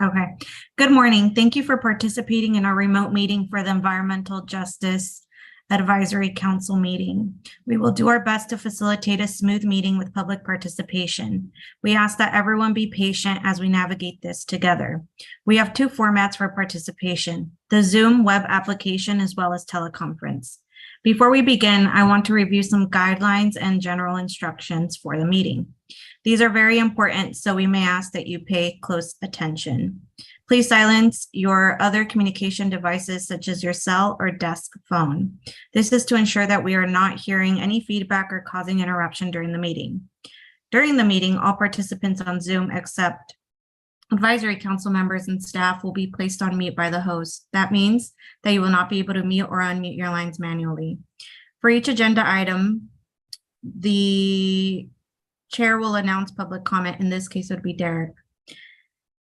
Okay. Good morning. Thank you for participating in our remote meeting for the Environmental Justice Advisory Council meeting. We will do our best to facilitate a smooth meeting with public participation. We ask that everyone be patient as we navigate this together. We have two formats for participation, the Zoom web application as well as teleconference. Before we begin, I want to review some guidelines and general instructions for the meeting. These are very important, so we may ask that you pay close attention. Please silence your other communication devices such as your cell or desk phone. This is to ensure that we are not hearing any feedback or causing interruption during the meeting. During the meeting, all participants on Zoom except advisory council members and staff will be placed on mute by the host. That means that you will not be able to mute or unmute your lines manually. For each agenda item, the chair will announce public comment. In this case, it would be Derek.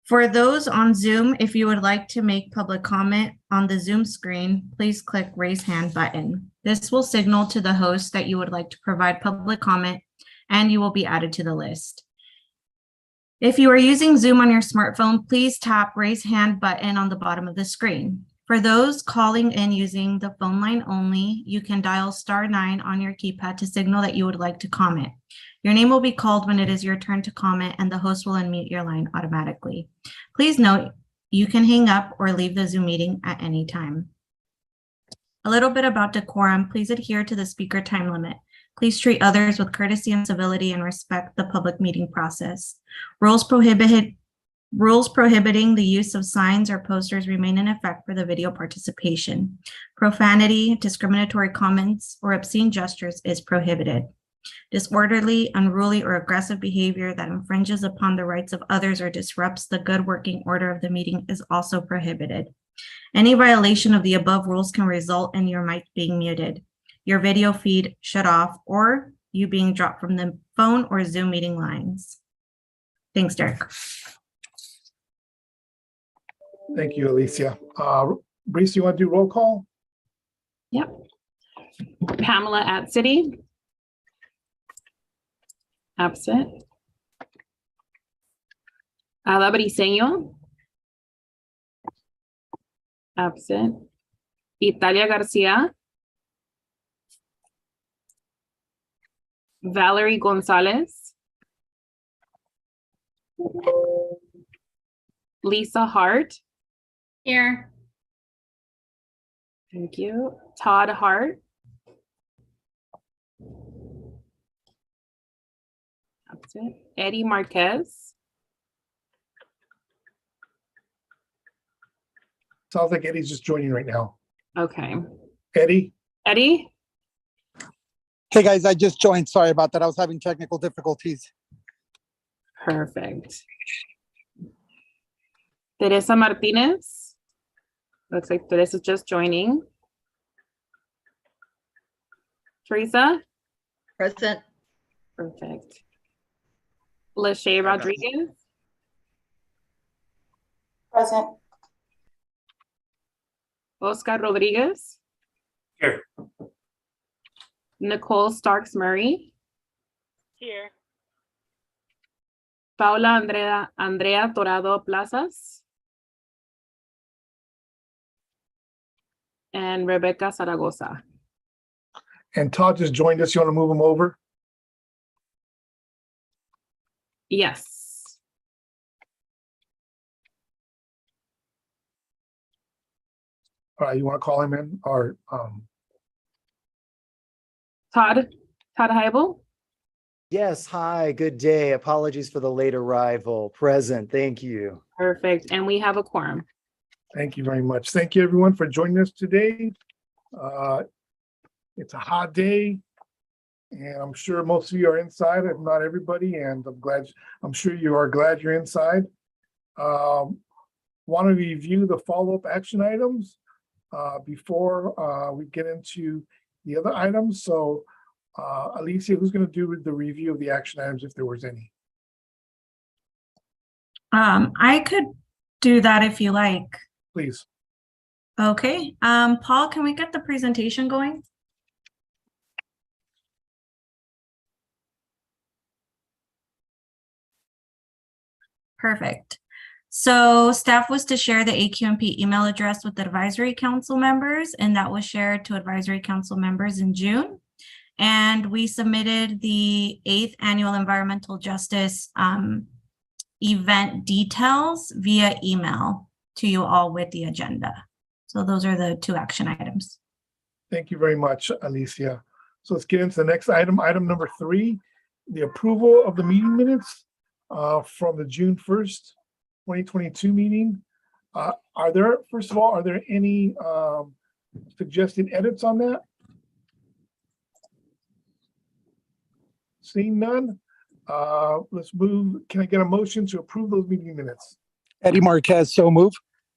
For those on Zoom, if you would like to make public comment on the Zoom screen, please click raise hand button. This will signal to the host that you would like to provide public comment and you will be added to the list. If you are using Zoom on your smartphone, please tap raise hand button on the bottom of the screen. For those calling in using the phone line only, you can dial *9 on your keypad to signal that you would like to comment. Your name will be called when it is your turn to comment and the host will unmute your line automatically. Please note, you can hang up or leave the Zoom meeting at any time. A little bit about decorum. Please adhere to the speaker time limit. Please treat others with courtesy and civility and respect the public meeting process. Rules prohibiting the use of signs or posters remain in effect for the video participation. Profanity, discriminatory comments, or obscene gestures is prohibited. Disorderly, unruly, or aggressive behavior that infringes upon the rights of others or disrupts the good working order of the meeting is also prohibited. Any violation of the above rules can result in your mic being muted, your video feed shut off, or you being dropped from the phone or Zoom meeting lines. Thanks, Derek. Thank you, Alicia. Reese, you want to do roll call? Yep. Pamela at City. Absent. Ada Briseño. Absent. Italia Garcia. Valerie Gonzalez. Lisa Hart. Here. Thank you. Todd Hart. Absent. Eddie Marquez. Sounds like Eddie's just joining right now. Okay. Eddie? Eddie? Hey guys, I just joined. Sorry about that. I was having technical difficulties. Perfect. Teresa Martinez. Looks like Teresa's just joining. Teresa? Present. Perfect. Lachey Rodriguez. Present. Oscar Rodriguez. Here. Nicole Starks Murray. Here. Paula Andrea Torado Plazas. And Rebecca Zaragoza. And Todd just joined us. You want to move him over? Yes. All right, you want to call him in or Todd Heibel. Yes, hi, good day. Apologies for the late arrival. Present, thank you. Perfect. And we have a quorum. Thank you very much. Thank you everyone for joining us today. It's a hot day and I'm sure most of you are inside, if not everybody, and I'm sure you are glad you're inside. Want to review the follow-up action items before we get into the other items. So Alicia, who's going to do the review of the action items if there was any? I could do that if you like. Please. Okay. Paul, can we get the presentation going? Perfect. So staff was to share the AQMP email address with the advisory council members, and that was shared to advisory council members in June. And we submitted the 8th annual environmental justice event details via email to you all with the agenda. So those are the 2 action items. Thank you very much, Alicia. So let's get into the next item. Item number 3, the approval of the meeting minutes from the June 1st, 2022 meeting. First of all, are there any suggested edits on that? Seeing none, let's move. Can I get a motion to approve those meeting minutes? Eddie Marquez, so move.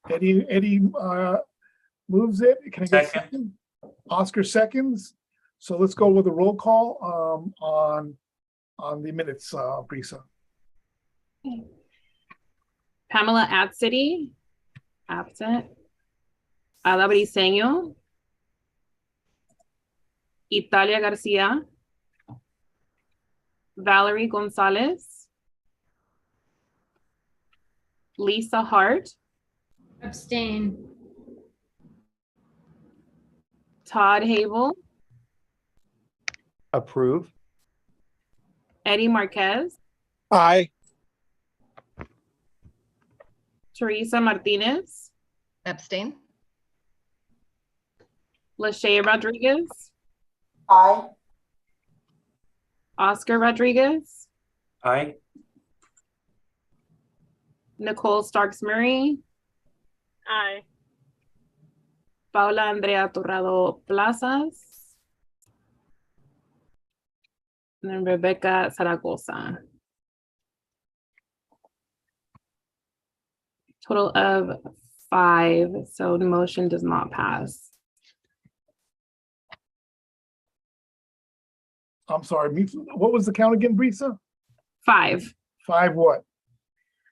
Eddie moves it. Can I get a Second. second? Oscar seconds. So let's go with a roll call on the minutes, Brisa. Pamela Adcity, absent. Ada Briseño. Italia Garcia. Valerie Gonzalez. Lisa Hart. Abstain. Todd Havel. Approve. Eddie Marquez. Aye. Teresa Martinez. Abstain. Lachey Rodriguez. Aye. Oscar Rodriguez. Aye. Nicole Starks Murray. Aye. Paula Andrea Torrado Plazas. And then Rebecca Zaragoza. Total of 5, so the motion does not pass. I'm sorry, what was the count again, Brisa? 5. 5 what?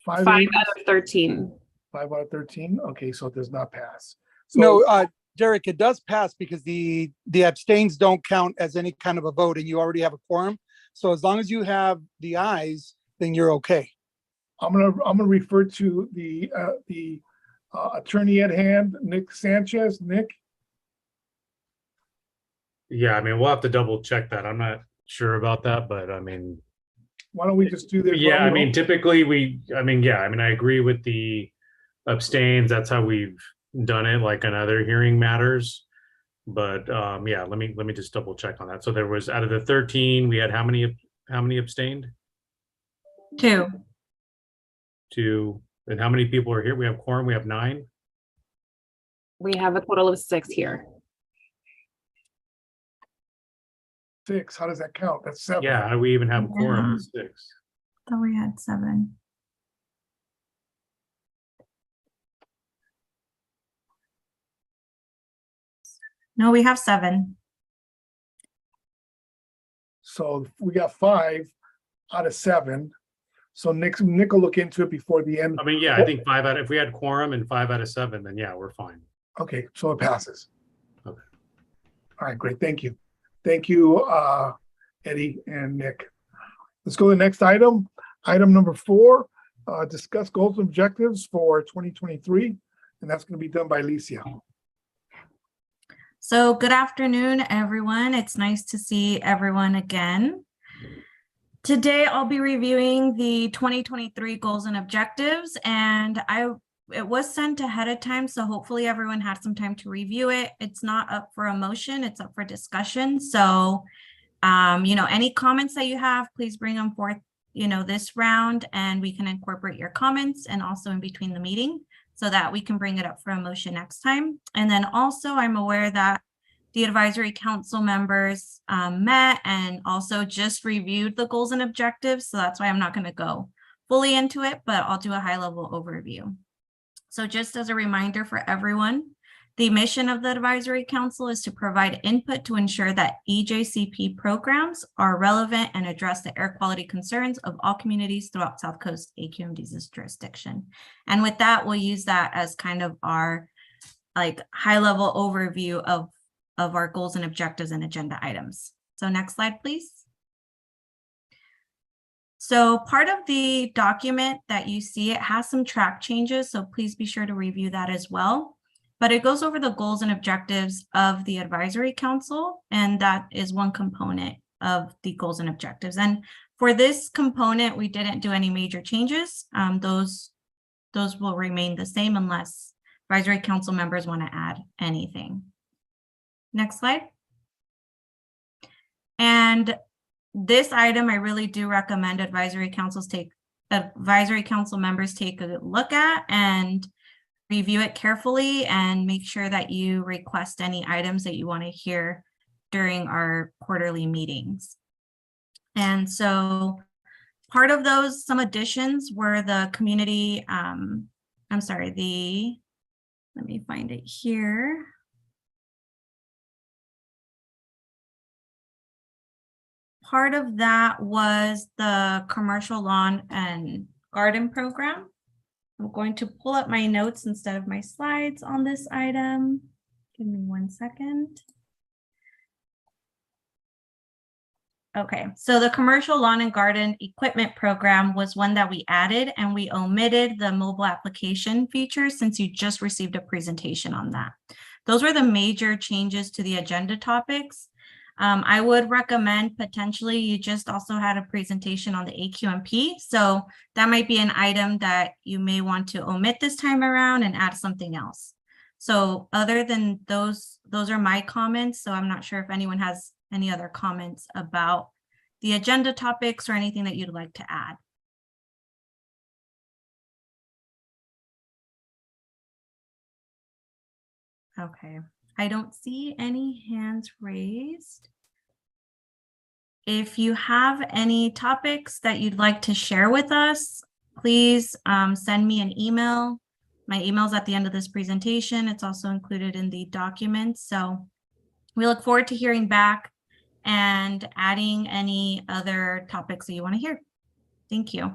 5 8? out of 13. 5 out of 13? Okay, so it does not pass. So, No, Derek, it does pass because the abstains don't count as any kind of a vote and you already have a quorum. So as long as you have the ayes, then you're okay. I'm gonna refer to the attorney at hand, Nick Sanchez. Nick, Yeah, I mean, we'll have to double check that. I'm not sure about that, but I mean, why don't we just do this? yeah, Why I don't we mean, typically I agree with the abstains. That's how we've done it, like in other hearing matters. But yeah, let me just double check on that. So there was, out of the 13, we had how many abstained? 2. 2. And how many people are here? We have quorum, we have 9. We have a total of 6 here. 6? How does that count? That's 7. Yeah, how do we even have a quorum of 6? Thought we had 7. No, we have 7. So we got 5 out of 7. So Nick will look into it before the end. I mean, yeah, I think if we had quorum and 5 out of 7, then yeah, we're fine. Okay, so it passes. Okay. All right, great. Thank you. Thank you, Eddie and Nick. Let's go to the next item. Item number 4, discuss goals and objectives for 2023. And that's going to be done by Alicia. So good afternoon, everyone. It's nice to see everyone again. Today, I'll be reviewing the 2023 goals and objectives, and it was sent ahead of time, so hopefully everyone had some time to review it. It's not up for a motion, it's up for discussion. So, any comments that you have, please bring them forth, this round, and we can incorporate your comments and also in between the meeting so that we can bring it up for a motion next time. And then also, I'm aware that the advisory council members met and also just reviewed the goals and objectives. So that's why I'm not going to go fully into it, but I'll do a high-level overview. So just as a reminder for everyone, the mission of the advisory council is to provide input to ensure that EJCP programs are relevant and address the air quality concerns of all communities throughout South Coast AQMD's jurisdiction. And with that, we'll use that as kind of our high-level overview of our goals and objectives and agenda items. So next slide, please. So part of the document that you see, it has some track changes, so please be sure to review that as well. But it goes over the goals and objectives of the advisory council, and that is one component of the goals and objectives. And for this component, we didn't do any major changes. Those will remain the same unless advisory council members want to add anything. Next slide. And this item, I really do recommend advisory council members take a look at and review it carefully and make sure that you request any items that you want to hear during our quarterly meetings. And so part of those, some additions were the community, let me find it here. Part of that was the commercial lawn and garden program. I'm going to pull up my notes instead of my slides on this item. Give me 1 second. Okay, so the commercial lawn and garden equipment program was one that we added, and we omitted the mobile application feature since you just received a presentation on that. Those were the major changes to the agenda topics. I would recommend potentially you just also had a presentation on the AQMD. So that might be an item that you may want to omit this time around and add something else. So other than those are my comments. So I'm not sure if anyone has any other comments about the agenda topics or anything that you'd like to add. Okay, I don't see any hands raised. If you have any topics that you'd like to share with us, please send me an email. My email's at the end of this presentation. It's also included in the documents. So we look forward to hearing back and adding any other topics that you want to hear. Thank you.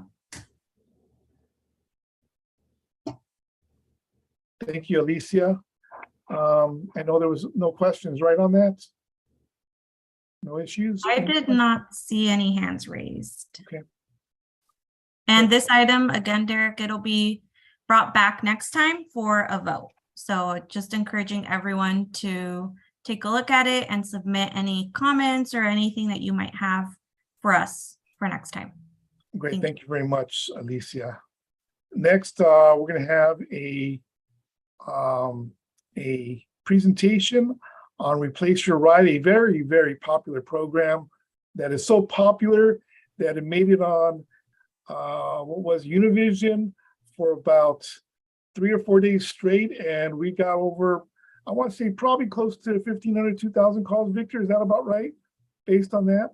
Thank you, Alicia. I know there was no questions, right, on that? No issues? I did not see any hands raised. Okay. And this item, again, Derek, it'll be brought back next time for a vote. So just encouraging everyone to take a look at it and submit any comments or anything that you might have for us for next time. Great, thank you very much, Alicia. Next, we're going to have a presentation on Replace Your Ride, a very, very popular program that is so popular that it made it on what was Univision for about 3 or 4 days straight, and we got over, I want to say probably close to 1,500, 2,000 calls. Victor, is that about right, based on that?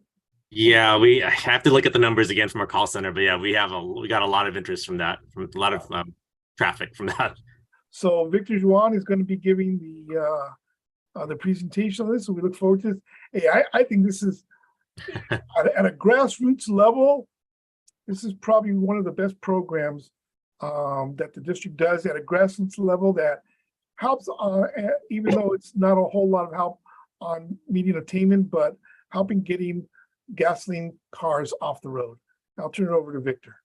Yeah, I have to look at the numbers again from our call center, but yeah, we got a lot of interest from that, from a lot of traffic from that. So Victor Juan is going to be giving the presentation on this, so we look forward to this. Hey, I think this is at a grassroots level, this is probably one of the best programs that the district does at a grassroots level that helps, even though it's not a whole lot of help on median attainment, but helping getting gasoline cars off the road. I'll turn it over to Victor.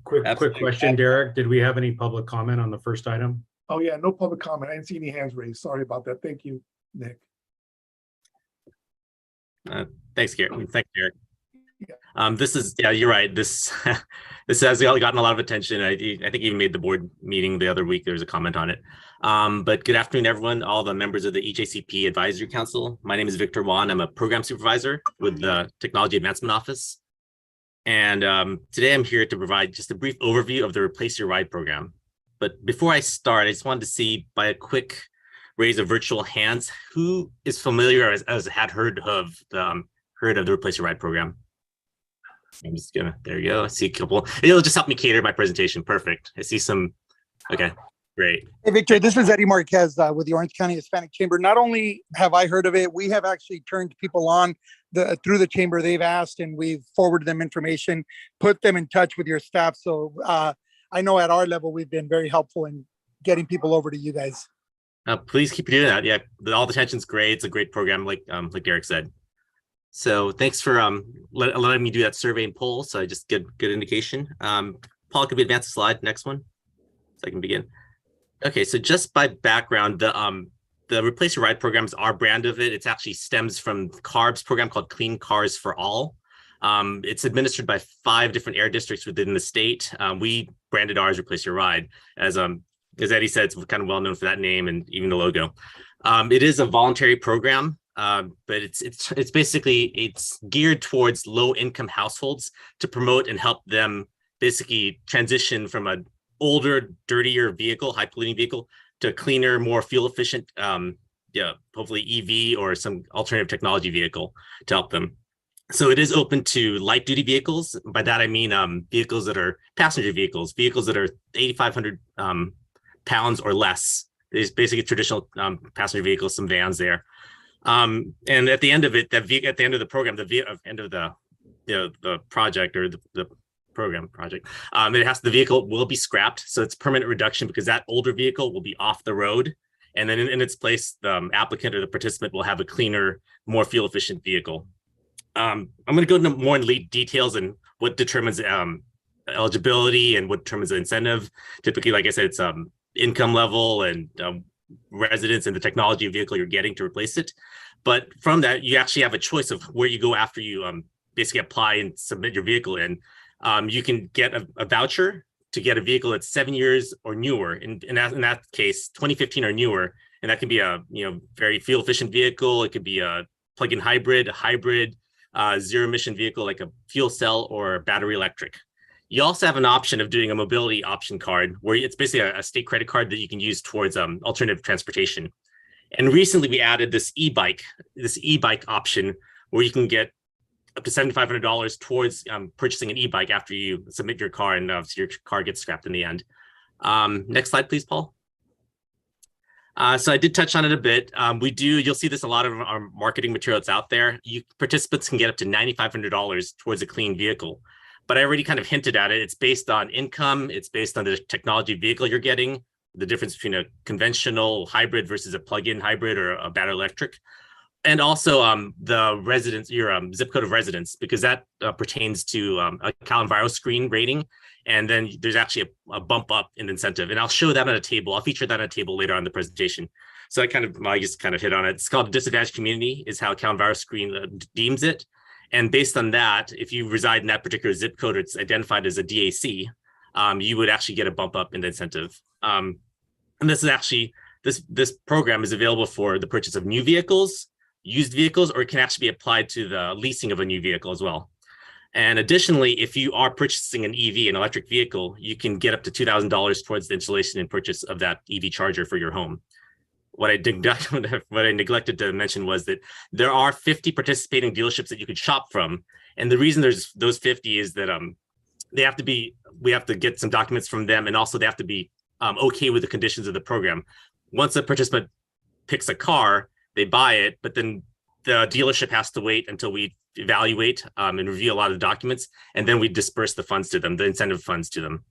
Quick question, Derek. Did we have any public comment on the first item? Oh yeah, no public comment. I didn't see any hands raised. Sorry about that. Thank you, Nick. Thanks, Gary. Thanks, Derek. Yeah. This is, yeah, you're right. This this has gotten a lot of attention. I think even made the board meeting the other week. There was a comment on it. But good afternoon, everyone. All the members of the EJCP Advisory Council. My name is Victor Juan. I'm a program supervisor with the Technology Advancement Office. And today I'm here to provide just a brief overview of the Replace Your Ride program. But before I start, I just wanted to see by a quick raise of virtual hands, who is familiar as had heard of the Replace Your Ride program? I'm just gonna, there you go. I see a couple. It'll just help me cater my presentation. Perfect. I see some. Okay, great. Hey, Victor, this is Eddie Marquez with the Orange County Hispanic Chamber. Not only have I heard of it, we have actually turned people on through the chamber. They've asked and we've forwarded them information, put them in touch with your staff. So I know at our level, we've been very helpful in getting people over to you guys. Please keep doing that. Yeah, all the attention's great. It's a great program, like Derek said. So thanks for letting me do that survey and poll. So I just get good indication. Paul, could we advance the slide? Next one, so I can begin. Okay, so just by background, the Replace Your Ride program is our brand of it. It actually stems from CARB's program called Clean Cars for All. It's administered by 5 different air districts within the state. We branded ours Replace Your Ride as Eddie said, it's kind of well known for that name and even the logo. It is a voluntary program, but it's basically geared towards low income households to promote and help them basically transition from an older, dirtier vehicle, high polluting vehicle, to a cleaner, more fuel efficient, hopefully EV or some alternative technology vehicle to help them. So it is open to light duty vehicles. By that, I mean vehicles that are passenger vehicles that are 8,500 pounds or less. There's basically traditional passenger vehicles, some vans there. And at the end of it, at the end of the program, end of the project or the program project, the vehicle will be scrapped. So it's permanent reduction because that older vehicle will be off the road. And then in its place, the applicant or the participant will have a cleaner, more fuel efficient vehicle. I'm going to go into more in details and what determines eligibility and what determines the incentive. Typically, like I said, it's income level and residence and the technology of vehicle you're getting to replace it. But from that, you actually have a choice of where you go after you basically apply and submit your vehicle in. You can get a voucher to get a vehicle that's 7 years or newer. In that case, 2015 or newer, and that can be a very fuel efficient vehicle. It could be a plug-in hybrid, zero emission vehicle like a fuel cell or battery electric. You also have an option of doing a mobility option card where it's basically a state credit card that you can use towards alternative transportation. And recently we added this e-bike option where you can get up to $7,500 towards purchasing an e-bike after you submit your car and so your car gets scrapped in the end. Next slide, please, Paul. So I did touch on it a bit. You'll see this a lot of our marketing materials out there. Participants can get up to $9,500 towards a clean vehicle. But I already kind of hinted at it. It's based on income. It's based on the technology vehicle you're getting, the difference between a conventional hybrid versus a plug-in hybrid or a battery electric. And also the residence, your zip code of residence, because that pertains to a CalEnviroscreen rating. And then there's actually a bump up in incentive. And I'll show that on a table. I'll feature that on a table later on in the presentation. So I just kind of hit on it. It's called a disadvantaged community is how CalEnviroscreen deems it. And based on that, if you reside in that particular zip code, it's identified as a DAC, you would actually get a bump up in the incentive. And this is actually, this program is available for the purchase of new vehicles, used vehicles, or it can actually be applied to the leasing of a new vehicle as well. And additionally, if you are purchasing an EV, an electric vehicle, you can get up to $2,000 towards the installation and purchase of that EV charger for your home. What I neglected to mention was that there are 50 participating dealerships that you could shop from. And the reason there's those 50 is that we have to get some documents from them, and also they have to be okay with the conditions of the program. Once a participant picks a car, they buy it, but then the dealership has to wait until we evaluate and review a lot of the documents, and then we disperse the funds to them, the incentive funds to them.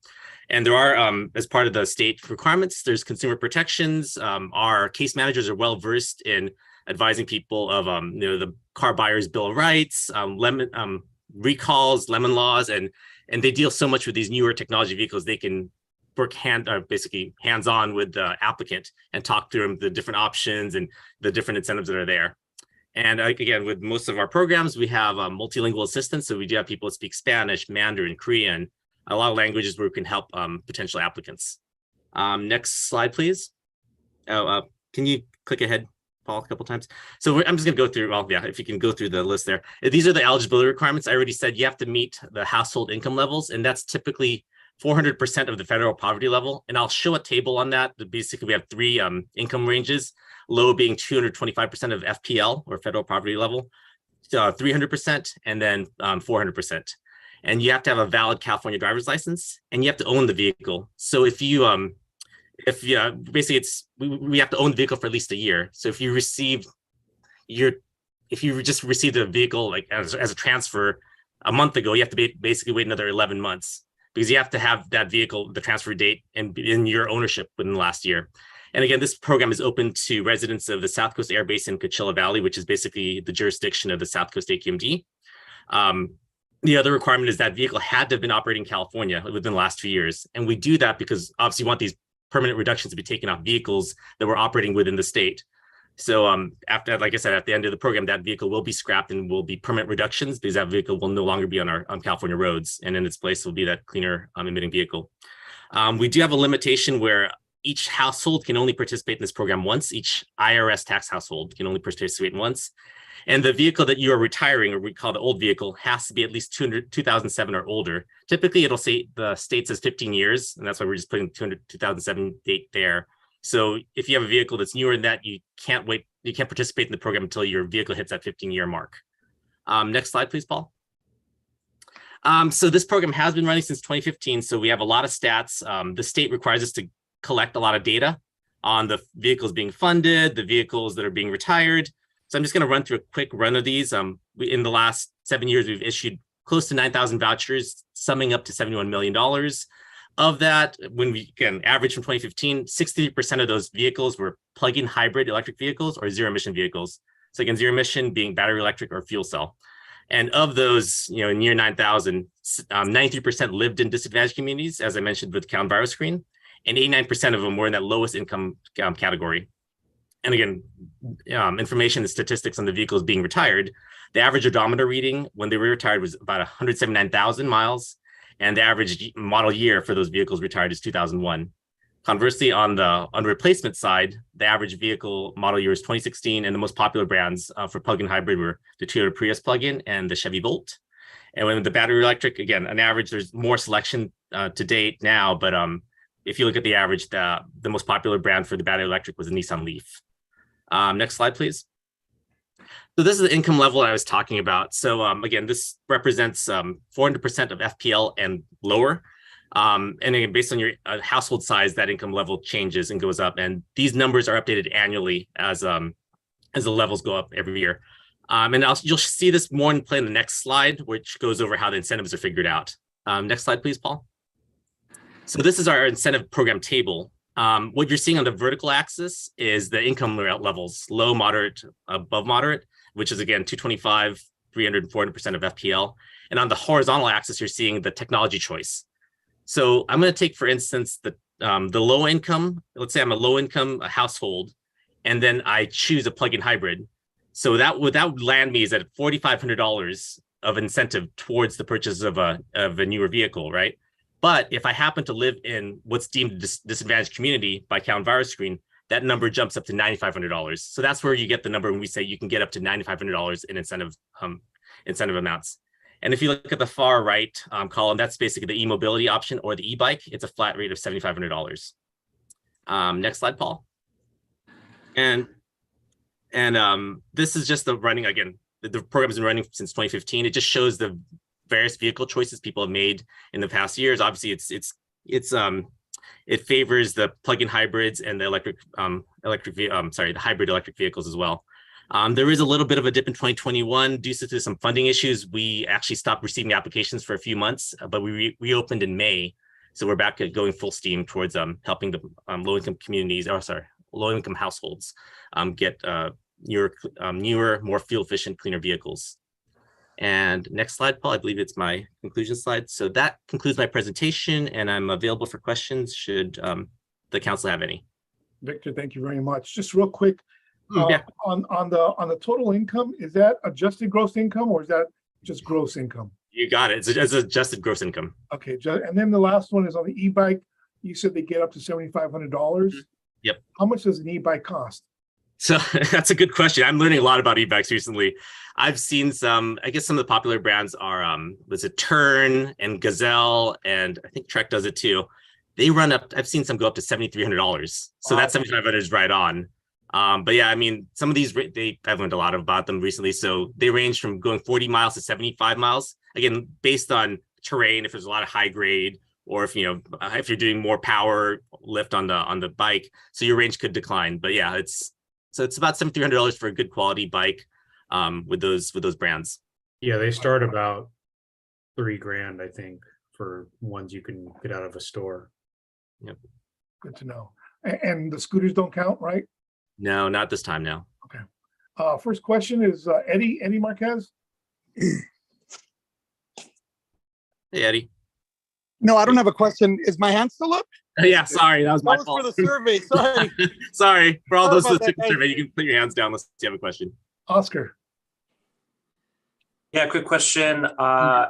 And there are, as part of the state requirements, there's consumer protections. Our case managers are well versed in advising people of the car buyer's bill of rights, recalls, lemon laws, and they deal so much with these newer technology vehicles. They can work basically hands-on with the applicant and talk through them, the different options and the different incentives that are there. And again, with most of our programs, we have multilingual assistance. So we do have people that speak Spanish, Mandarin, Korean, a lot of languages where we can help potential applicants. Next slide, please. Can you click ahead, Paul, a couple times? So I'm just going to go through, if you can go through the list there. These are the eligibility requirements. I already said you have to meet the household income levels, and that's typically 400% of the federal poverty level. And I'll show a table on that. Basically, we have 3 income ranges, low being 225% of FPL or federal poverty level, 300%, and then 400%. And you have to have a valid California driver's license, and you have to own the vehicle. So if you, basically we have to own the vehicle for at least a year. So if you just received a vehicle like as a transfer a month ago, you have to basically wait another 11 months because you have to have that vehicle, the transfer date, and in your ownership within the last year. And again, this program is open to residents of the South Coast Air Base in Coachella Valley, which is basically the jurisdiction of the South Coast AQMD. The other requirement is that vehicle had to have been operating in California within the last 2 years. And we do that because obviously we want these permanent reductions to be taken off vehicles that were operating within the state. So after, like I said, at the end of the program, that vehicle will be scrapped and will be permanent reductions because that vehicle will no longer be on our California roads. And in its place will be that cleaner emitting vehicle. We do have a limitation where each household can only participate in this program once. Each IRS tax household can only participate once. And the vehicle that you are retiring, or we call the old vehicle, has to be at least 2007 or older. Typically, it'll say the state says 15 years, and that's why we're just putting 2007 date there. So if you have a vehicle that's newer than that, you can't wait, you can't participate in the program until your vehicle hits that 15-year mark. Next slide, please, Paul. So this program has been running since 2015, so we have a lot of stats. The state requires us to collect a lot of data on the vehicles being funded, the vehicles that are being retired. So I'm just going to run through a quick run of these. In the last 7 years, we've issued close to 9,000 vouchers, summing up to $71 million. Of that, when we can average from 2015, 60% of those vehicles were plug-in hybrid electric vehicles or zero emission vehicles. So again, zero emission being battery electric or fuel cell. And of those, in year 9,000, 93% lived in disadvantaged communities, as I mentioned with Count Virus Screen, and 89% of them were in that lowest income category. And again, information and statistics on the vehicles being retired. The average odometer reading when they were retired was about 179,000 miles. And the average model year for those vehicles retired is 2001. Conversely, on the replacement side, the average vehicle model year is 2016, and the most popular brands for plug-in hybrid were the Toyota Prius plug-in and the Chevy Bolt. And when the battery electric, again, on average, there's more selection to date now, but if you look at the average, the most popular brand for the battery electric was the Nissan Leaf. Next slide, please. So this is the income level I was talking about. So again, this represents 400% of FPL and lower. And again, based on your household size, that income level changes and goes up. And these numbers are updated annually as the levels go up every year. And you'll see this more in play in the next slide, which goes over how the incentives are figured out. Next slide, please, Paul. So this is our incentive program table. What you're seeing on the vertical axis is the income levels, low, moderate, above moderate, which is again 225, 300, and 400% of FPL. And on the horizontal axis, you're seeing the technology choice. So I'm going to take, for instance, the low income. Let's say I'm a low income household, and then I choose a plug-in hybrid. So that would land me is at $4,500 of incentive towards the purchase of a newer vehicle, right? But if I happen to live in what's deemed a disadvantaged community by Count Virus Screen, that number jumps up to $9,500. So that's where you get the number when we say you can get up to $9,500 in incentive amounts. And if you look at the far right column, that's basically the e-mobility option or the e-bike. It's a flat rate of $7,500. Next slide, Paul. And this is just the running again. The program has been running since 2015. It just shows the various vehicle choices people have made in the past years. Obviously, it favors the plug-in hybrids and the the hybrid electric vehicles as well. There is a little bit of a dip in 2021 due to some funding issues. We actually stopped receiving applications for a few months, but we reopened in May. So we're back at going full steam towards helping the low-income communities, low-income households get newer, more fuel-efficient, cleaner vehicles. And next slide, Paul, I believe it's my conclusion slide. So that concludes my presentation, and I'm available for questions should the council have any. Victor, thank you very much. Just real quick, Yeah. on the total income, is that adjusted gross income or is that just gross income? You got it. It's adjusted gross income. Okay, and then the last one is on the e-bike. You said they get up to $7,500. Yep. How much does an e-bike cost? So that's a good question. I'm learning a lot about e-bikes recently. I've seen some of the popular brands are, was it Turn and Gazelle, and I think Trek does it too. They run up, I've seen some go up to $7,300. So that $7,500 is right on. But yeah, I mean, some of these, I've learned a lot about them recently. So they range from going 40 miles to 75 miles. Again, based on terrain, if there's a lot of high grade, or if you're doing more power lift on the bike, so your range could decline. But yeah, it's about $7,300 for a good quality bike with those brands. Yeah, they start about $3,000, I think, for ones you can get out of a store. Yep. Good to know. And the scooters don't count, right? No, not this time now. First question is Eddie Marquez. Hey, Eddie. No, I don't have a question. Is my hand still up? Yeah, sorry, that was my That was fault. for the survey. Sorry. Sorry for all Sorry those about who that, took the guys. survey. You can put your hands down unless you have a question. Oscar. Yeah, quick question.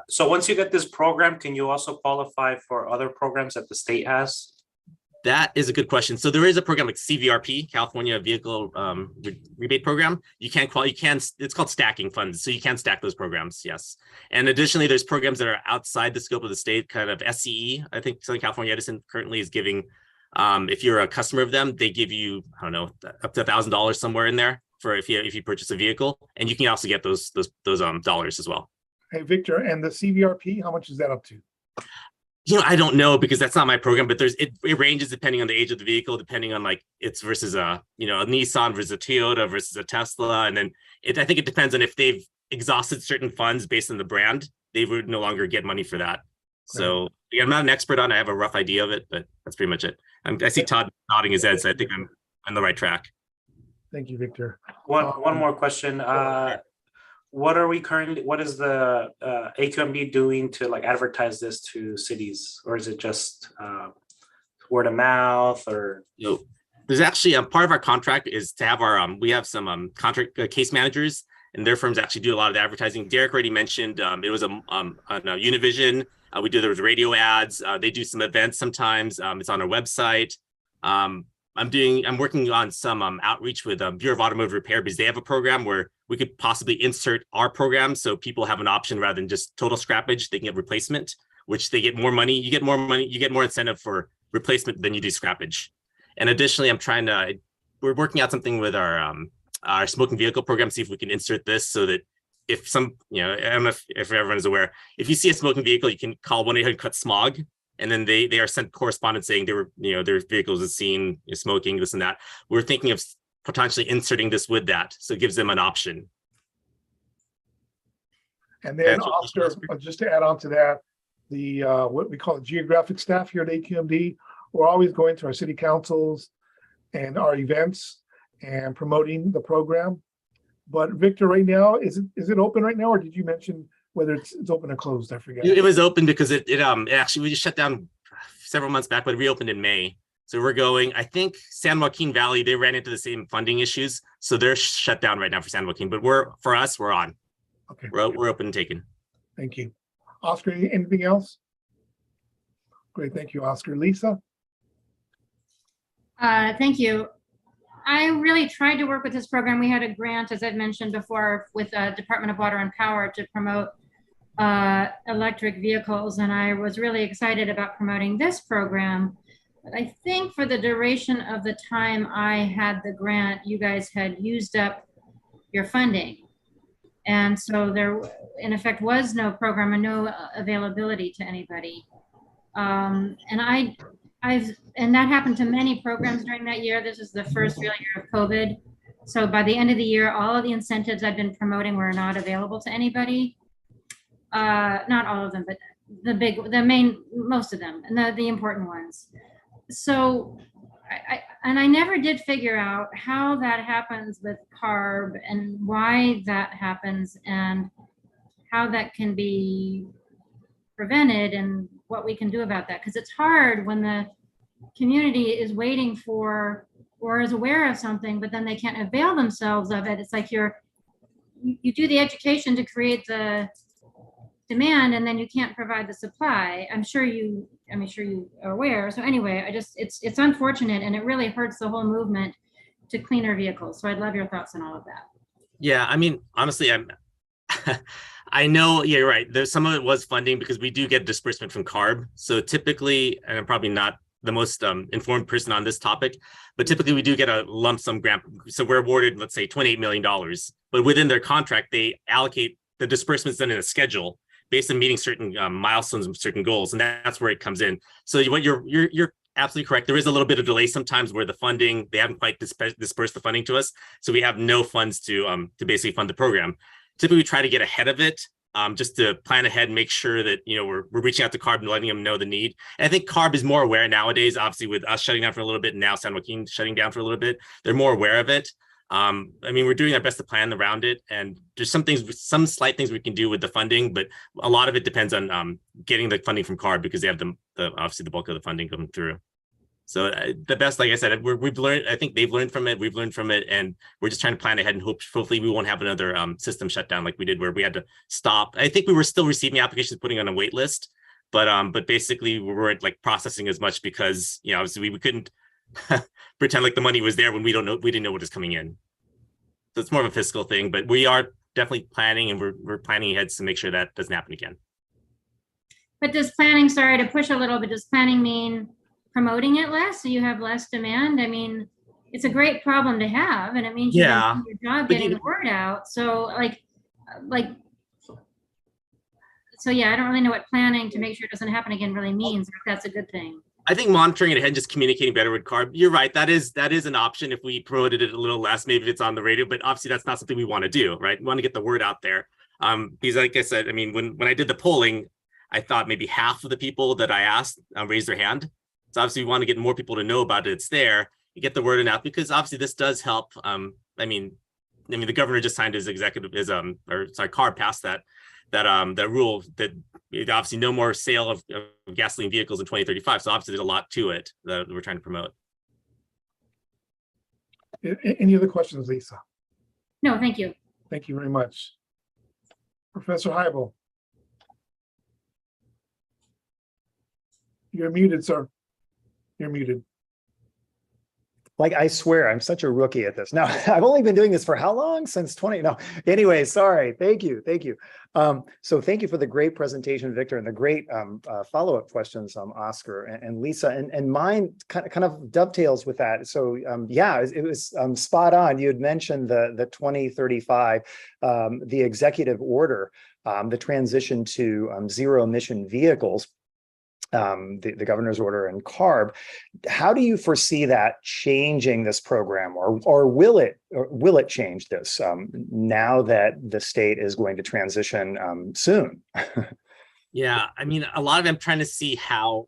So once you get this program, can you also qualify for other programs that the state has? That is a good question. So there is a program like CVRP, California Vehicle Rebate Program. You can, it's called stacking funds. So you can stack those programs, yes. And additionally, there's programs that are outside the scope of the state, kind of SCE. I think Southern California Edison currently is giving, if you're a customer of them, they give you, I don't know, up to $1,000 somewhere in there for if you purchase a vehicle, and you can also get those dollars as well. Hey, Victor, and the CVRP, how much is that up to? I don't know because that's not my program, but it ranges depending on the age of the vehicle, depending on like it's versus a Nissan versus a Toyota versus a Tesla. And then I think it depends on if they've exhausted certain funds based on the brand, they would no longer get money for that. So yeah, I'm not an expert on it. I have a rough idea of it, but that's pretty much it. I see Todd nodding his head, so I think I'm on the right track. Thank you, Victor. One more question. What is the AQMD doing to like advertise this to cities, or is it just word of mouth? Or there's actually part of our contract is to have our we have some contract case managers, and their firms actually do a lot of the advertising. Derek already mentioned it was on Univision. We do those radio ads. They do some events sometimes. It's on our website. I'm working on some outreach with Bureau of Automotive Repair because they have a program where we could possibly insert our program so people have an option rather than just total scrappage. They can get replacement, which they get more money. You get more money. You get more incentive for replacement than you do scrappage. And additionally, we're working out something with our smoking vehicle program. See if we can insert this so that if I don't know if everyone is aware, if you see a smoking vehicle, you can call 1-800-CUT-SMOG. And then they are sent correspondence saying their vehicles is seen smoking, this and that. We're thinking of potentially inserting this with that, so it gives them an option. And then Oscar, just to add on to that, the what we call the geographic staff here at AQMD, we're always going to our city councils and our events and promoting the program. But Victor, right now, is it open right now, or did you mention whether it's open or closed? I forget. It was open because it actually, we just shut down several months back, but it reopened in May. So we're going, I think San Joaquin Valley, they ran into the same funding issues. So they're shut down right now for San Joaquin, but for us, we're on. Okay. We're open and taken. Thank you. Oscar, anything else? Great, thank you, Oscar. Lisa? Thank you. I really tried to work with this program. We had a grant, as I've mentioned before, with Department of Water and Power to promote electric vehicles, and I was really excited about promoting this program. But I think for the duration of the time I had the grant, you guys had used up your funding. And so there, in effect, was no program and no availability to anybody. And that happened to many programs during that year. This is the first real year of COVID. So by the end of the year, all of the incentives I've been promoting were not available to anybody. Not all of them, but most of them, and the important ones. So I never did figure out how that happens with CARB and why that happens and how that can be prevented and what we can do about that. Because it's hard when the community is waiting for or is aware of something, but then they can't avail themselves of it. It's like you do the education to create the demand, and then you can't provide the supply. I'm sure you are aware. So anyway, it's unfortunate, and it really hurts the whole movement to cleaner vehicles. So I'd love your thoughts on all of that. Yeah, I mean, honestly, I know, yeah, you're right. There's some of it was funding because we do get disbursement from CARB. So typically, and I'm probably not the most informed person on this topic, but typically we do get a lump sum grant. So we're awarded, let's say, $28 million, but within their contract, they allocate the disbursements done in a schedule based on meeting certain milestones and certain goals, and that's where it comes in. So what you're absolutely correct. There is a little bit of delay sometimes where the funding, they haven't quite dispersed the funding to us, so we have no funds to basically fund the program. Typically, we try to get ahead of it just to plan ahead and make sure that, you know, we're reaching out to CARB and letting them know the need. And I think CARB is more aware nowadays, obviously with us shutting down for a little bit and now San Joaquin shutting down for a little bit, they're more aware of it. I mean, we're doing our best to plan around it, and there's some slight things we can do with the funding, but a lot of it depends on getting the funding from CARB because they have obviously the bulk of the funding coming through. So the best, like I said, we've learned, I think they've learned from it, we've learned from it, and we're just trying to plan ahead and hopefully we won't have another system shutdown like we did where we had to stop. I think we were still receiving applications, putting on a wait list, but basically we weren't like processing as much because, you know, obviously we couldn't pretend like the money was there when we didn't know what is coming in. So it's more of a fiscal thing, but we are definitely planning, and we're planning ahead to make sure that doesn't happen again. But does planning, sorry to push a little, but does planning mean promoting it less so you have less demand? I mean, it's a great problem to have, and it means you're doing your job getting the word out. So so yeah, I don't really know what planning to make sure it doesn't happen again really means, or if that's a good thing. I think monitoring it ahead and just communicating better with CARB. You're right. That is an option if we promoted it a little less, maybe if it's on the radio, but obviously that's not something we want to do, right? We want to get the word out there. Because like I said, I mean, when I did the polling, I thought maybe half of the people that I asked raised their hand. So obviously we want to get more people to know about it. It's there. You get the word out because obviously this does help. I mean, the governor just signed his CARB passed that rule that obviously no more sale of gasoline vehicles in 2035. So obviously there's a lot to it that we're trying to promote. Any other questions, Lisa? No, thank you. Thank you very much. Professor Heibel. You're muted, sir. You're muted. Like, I swear, I'm such a rookie at this. Now, I've only been doing this for how long? Since 20, no. Anyway, sorry. Thank you. So thank you for the great presentation, Victor, and the great follow-up questions, Oscar and Lisa. And mine kind of dovetails with that. So yeah, it was spot on. You had mentioned the 2035, the executive order, the transition to zero emission vehicles. The governor's order and CARB. How do you foresee that changing this program, or will it change this now that the state is going to transition soon? Yeah, I mean, a lot of them trying to see how.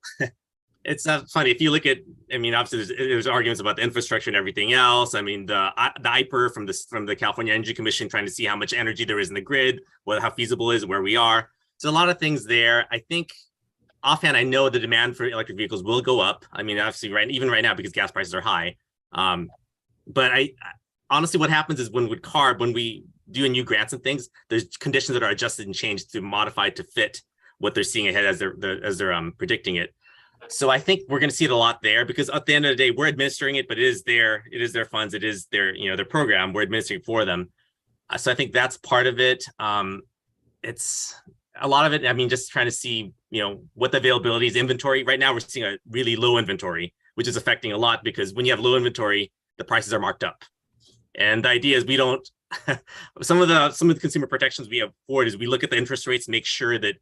It's funny if you look at. I mean, obviously there's arguments about the infrastructure and everything else. I mean, the IPER from the California Energy Commission trying to see how much energy there is in the grid, how feasible it is, where we are. So a lot of things there. I think. Offhand, I know the demand for electric vehicles will go up. I mean, obviously, even right now because gas prices are high. But I honestly, what happens is when we do new grants and things, there's conditions that are adjusted and changed to modify to fit what they're seeing ahead as they're predicting it. So I think we're going to see it a lot there because at the end of the day, we're administering it, but it is their funds, it is their program. We're administering for them. So I think that's part of it. It's a lot of it. I mean, just trying to see, what the availability is. Inventory right now, we're seeing a really low inventory, which is affecting a lot because when you have low inventory, the prices are marked up. And the idea is we don't. some of the consumer protections we afford is we look at the interest rates, make sure that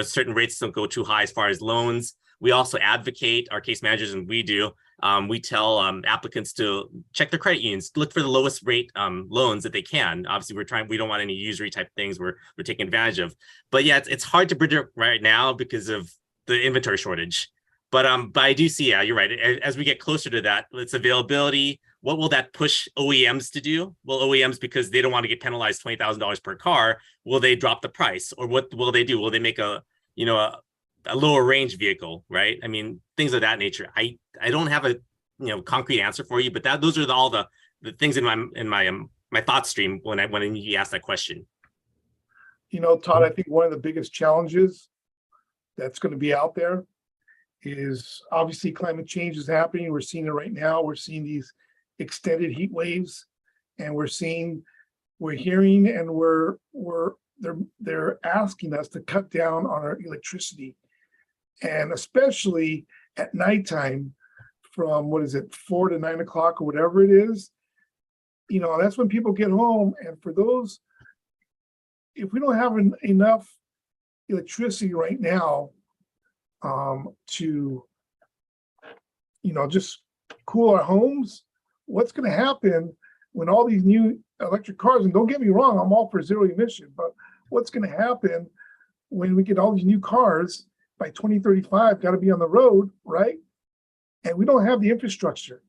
certain rates don't go too high as far as loans. We also advocate, our case managers, and we tell applicants to check their credit unions, look for the lowest rate loans that they can. Obviously, we don't want any usury type things we're taking advantage of. But yeah, it's hard to predict right now because of the inventory shortage. But I do see, yeah, you're right. As we get closer to that, its availability, what will that push OEMs to do? Well, OEMs, because they don't want to get penalized $20,000 per car, will they drop the price? Or what will they do? Will they make a lower range vehicle, right? I mean, things of that nature. I don't have a concrete answer for you, but those are all the things in my thought stream when you ask that question. Todd, I think one of the biggest challenges that's going to be out there is obviously climate change is happening. We're seeing it right now. We're seeing these extended heat waves, and we're hearing, and they're asking us to cut down on our electricity. And especially at nighttime from 4 to 9 o'clock or whatever it is, that's when people get home. And for those, if we don't have enough electricity right now to, just cool our homes, what's going to happen when all these new electric cars, and don't get me wrong, I'm all for zero emission, but what's going to happen when we get all these new cars by 2035, got to be on the road, right? And we don't have the infrastructure.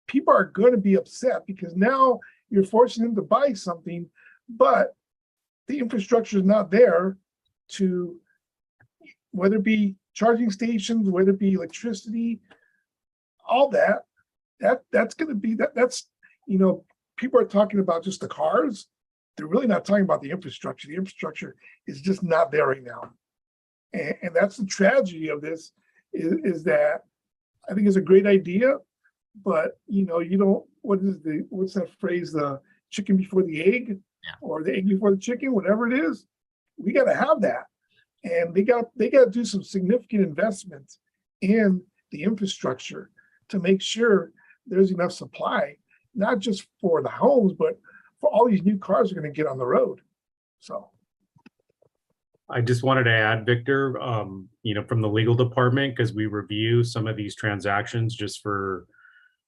People are going to be upset because now you're forcing them to buy something, but the infrastructure is not there to, whether it be charging stations, whether it be electricity, all that's going to be, that's, you know, people are talking about just the cars. They're really not talking about the infrastructure. The infrastructure is just not there right now. And that's the tragedy of this is that I think it's a great idea, but you know, you don't, what's that phrase? The chicken before the egg, or the egg before the chicken, whatever it is. We got to have that. And they got to do some significant investments in the infrastructure to make sure there's enough supply, not just for the homes, but for all these new cars are going to get on the road. So. I just wanted to add, Victor, you know, from the legal department, because we review some of these transactions just for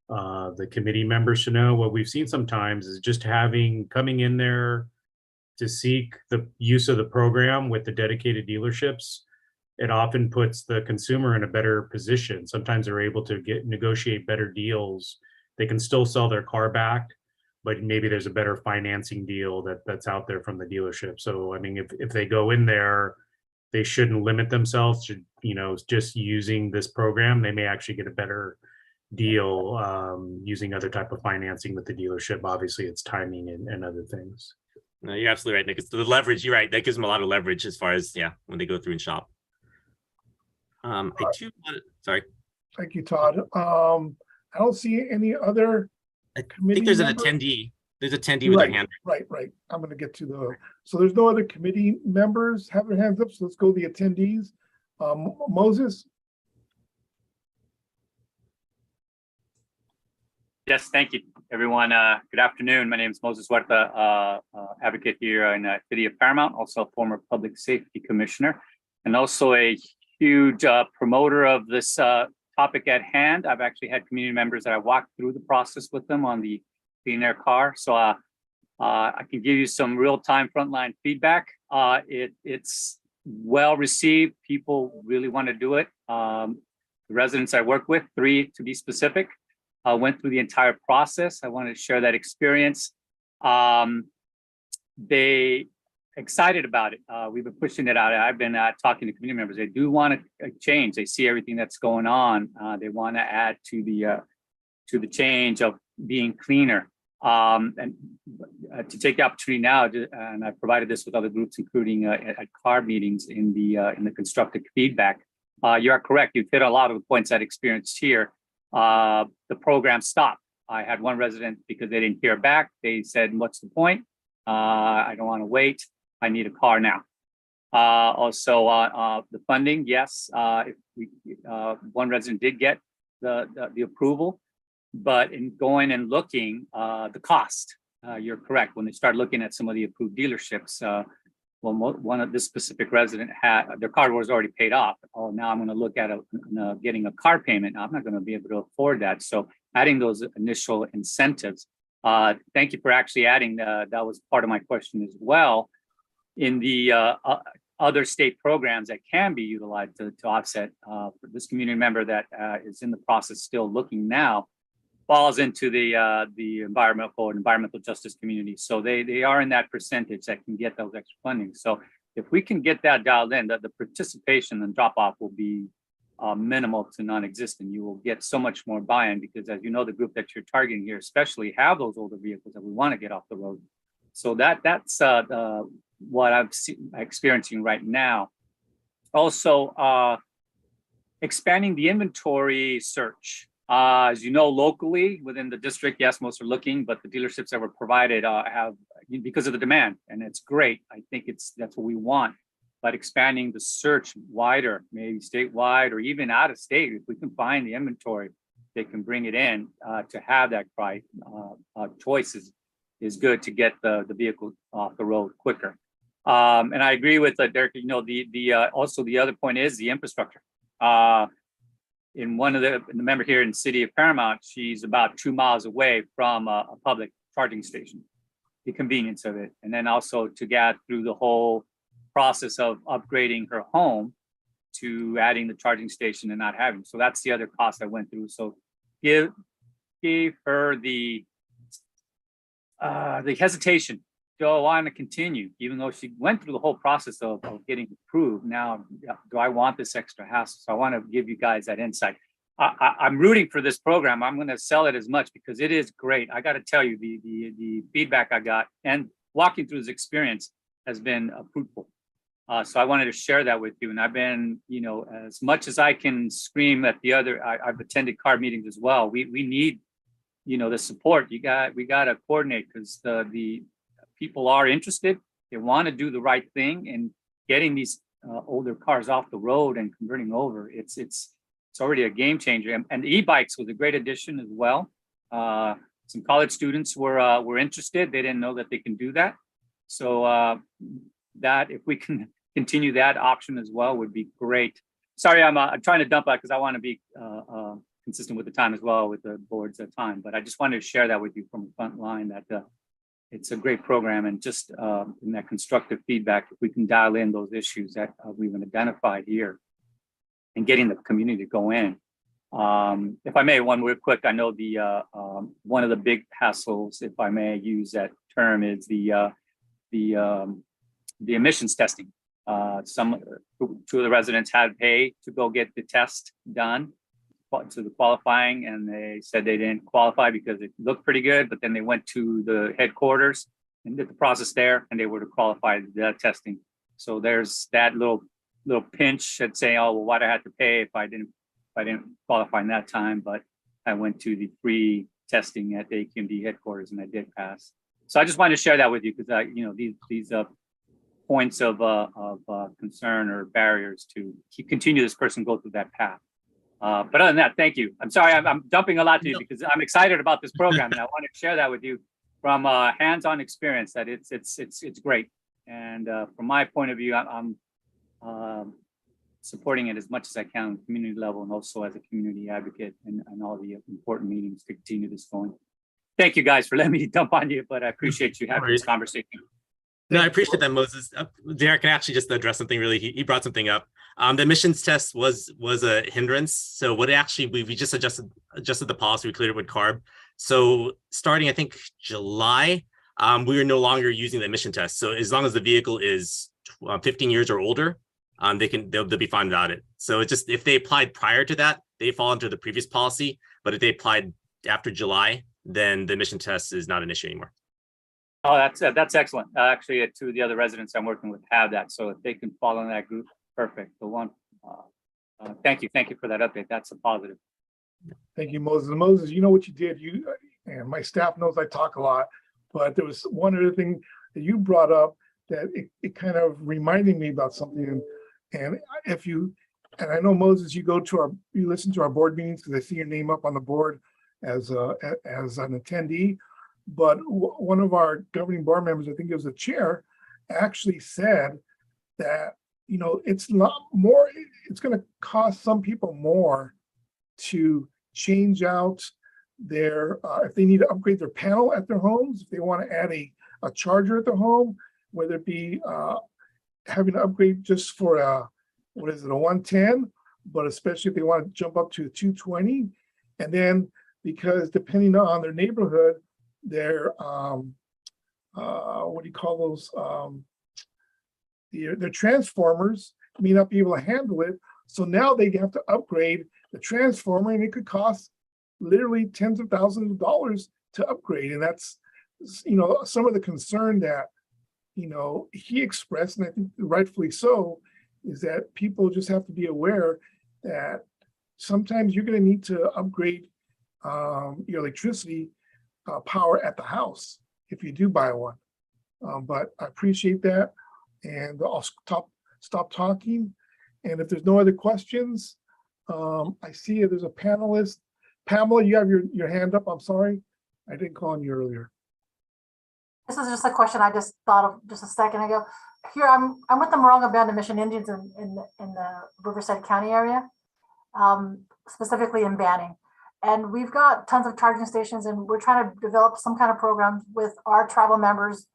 the committee members to know. What we've seen sometimes is just coming in there to seek the use of the program with the dedicated dealerships. It often puts the consumer in a better position. Sometimes they're able to negotiate better deals. They can still sell their car back, but maybe there's a better financing deal that's out there from the dealership. So, I mean, if they go in there, they shouldn't limit themselves to, you know, just using this program. They may actually get a better deal using other type of financing with the dealership. Obviously, it's timing and other things. No, you're absolutely right, Nick. It's the leverage. You're right. That gives them a lot of leverage as far as, when they go through and shop. Sorry. Thank you, Todd. I don't see any other. I think there's an attendee. There's an attendee with their hand. Right. I'm going to get to so there's no other committee members have their hands up. So let's go to the attendees. Moses. Yes, thank you, everyone. Good afternoon. My name is Moses Huerta, advocate here in the city of Paramount, also a former public safety commissioner, and also a huge promoter of this topic at hand. I've actually had community members that I walked through the process with them on the clean air car. So I can give you some real-time frontline feedback. It's well received. People really want to do it. The residents I work with, 3 to be specific, went through the entire process. I wanted to share that experience. They excited about it. We've been pushing it out. I've been talking to community members. They do want to change. They see everything that's going on. They want to add to the change of being cleaner. And to take the opportunity now, and I provided this with other groups, including at CAR meetings in the constructive feedback. You are correct. You've hit a lot of the points I'd experienced here. The program stopped. I had one resident, because they didn't hear back, they said, "What's the point? I don't want to wait. I need a car now." Also, the funding, yes, one resident did get the approval, but in going and looking, the cost, you're correct. When they start looking at some of the approved dealerships, one of this specific resident had, their car was already paid off. Oh, now I'm going to look at getting a car payment. I'm not going to be able to afford that. So adding those initial incentives. Thank you for actually adding, that was part of my question as well. In the other state programs that can be utilized to offset, for this community member that is in the process still looking now, falls into the environmental justice community. So they are in that percentage that can get those extra funding. So if we can get that dialed in, the participation and drop off will be minimal to non-existent. You will get so much more buy-in, because as you know, the group that you're targeting here especially have those older vehicles that we want to get off the road. So that's what I'm experiencing right now. Also, expanding the inventory search. As you know, locally within the district, yes, most are looking, but the dealerships that were provided have, because of the demand, and it's great. I think that's what we want. But expanding the search wider, maybe statewide or even out of state, if we can find the inventory, they can bring it in to have that choice is good to get the vehicle off the road quicker. And I agree with Derek. You know, also the other point is the infrastructure. In one of the member here in the city of Paramount, she's about 2 miles away from a public charging station. convenience of it. And then also to get through the whole process of upgrading her home to adding the charging station and not having. So that's the other cost I went through. So give her the hesitation. Do I want to continue, even though she went through the whole process of getting approved? Now, do I want this extra hassle? So I want to give you guys that insight. I'm rooting for this program. I'm going to sell it as much because it is great. I got to tell you, the feedback I got and walking through this experience has been fruitful. So I wanted to share that with you. And I've been, as much as I can scream at the other, I've attended CARB meetings as well. We need, the support. We got to coordinate because the people are interested. They want to do the right thing, and getting these older cars off the road and converting over. It's already a game changer. And the e-bikes was a great addition as well. Some college students were interested. They didn't know that they can do that. So that if we can continue that option as well would be great. Sorry, I'm trying to dump out because I want to be consistent with the time as well with the board's time. But I just wanted to share that with you from the front line that it's a great program, and just in that constructive feedback, if we can dial in those issues that we've identified here and getting the community to go in. If I may, one real quick, I know the one of the big hassles, if I may use that term, is the emissions testing. Two of the residents had to pay to go get the test done to the qualifying, and they said they didn't qualify because it looked pretty good, but then they went to the headquarters and did the process there, and they were to qualify the testing. So there's that little pinch at saying, oh, well, why'd I have to pay if I didn't qualify in that time? But I went to the free testing at the AQMD headquarters and I did pass. So I just wanted to share that with you because these points of concern or barriers to continue this person go through that path. But other than that, thank you. I'm sorry, I'm dumping a lot to you because I'm excited about this program, and I want to share that with you from hands-on experience. That it's great, and from my point of view, I'm supporting it as much as I can on the community level, and also as a community advocate and all the important meetings to continue this going. Thank you guys for letting me dump on you, but I appreciate you having this conversation. No, I appreciate that, Moses. Derek can actually just address something really. He brought something up. The emissions test was a hindrance. So what actually we just adjusted the policy. We cleared it with CARB. So starting I think July, we are no longer using the emission test. So as long as the vehicle is 15 years or older, they'll be fine without it. So it's just if they applied prior to that, they fall under the previous policy. But if they applied after July, then the emission test is not an issue anymore. Oh, that's excellent. Actually, two of the other residents I'm working with have that. So if they can fall in that group, perfect. The one, thank you for that update. That's a positive. Thank you, Moses. Moses, you know what you did. And my staff knows I talk a lot, but there was one other thing that you brought up that it kind of reminded me about something. And I know, Moses, you listen to our board meetings because I see your name up on the board as an attendee. But one of our governing board members, I think it was the chair, actually said that, it's going to cost some people more to change out their, if they need to upgrade their panel at their homes, if they want to add a charger at their home, whether it be having to upgrade just for a 110, but especially if they want to jump up to a 220. And then because depending on their neighborhood, their what do you call those? Their transformers may not be able to handle it. So now they have to upgrade the transformer, and it could cost literally tens of thousands of dollars to upgrade. And that's, some of the concern that, he expressed, and I think rightfully so, is that people just have to be aware that sometimes you're going to need to upgrade your electricity power at the house if you do buy one. But I appreciate that, and I'll stop talking. And if there's no other questions, I see there's a panelist. Pamela, you have your hand up. I'm sorry, I didn't call on you earlier. This is just a question I just thought of just a second ago. Here, I'm with the Moronga Band of Mission Indians in the Riverside County area, specifically in Banning. And we've got tons of charging stations, and we're trying to develop some kind of program with our tribal members,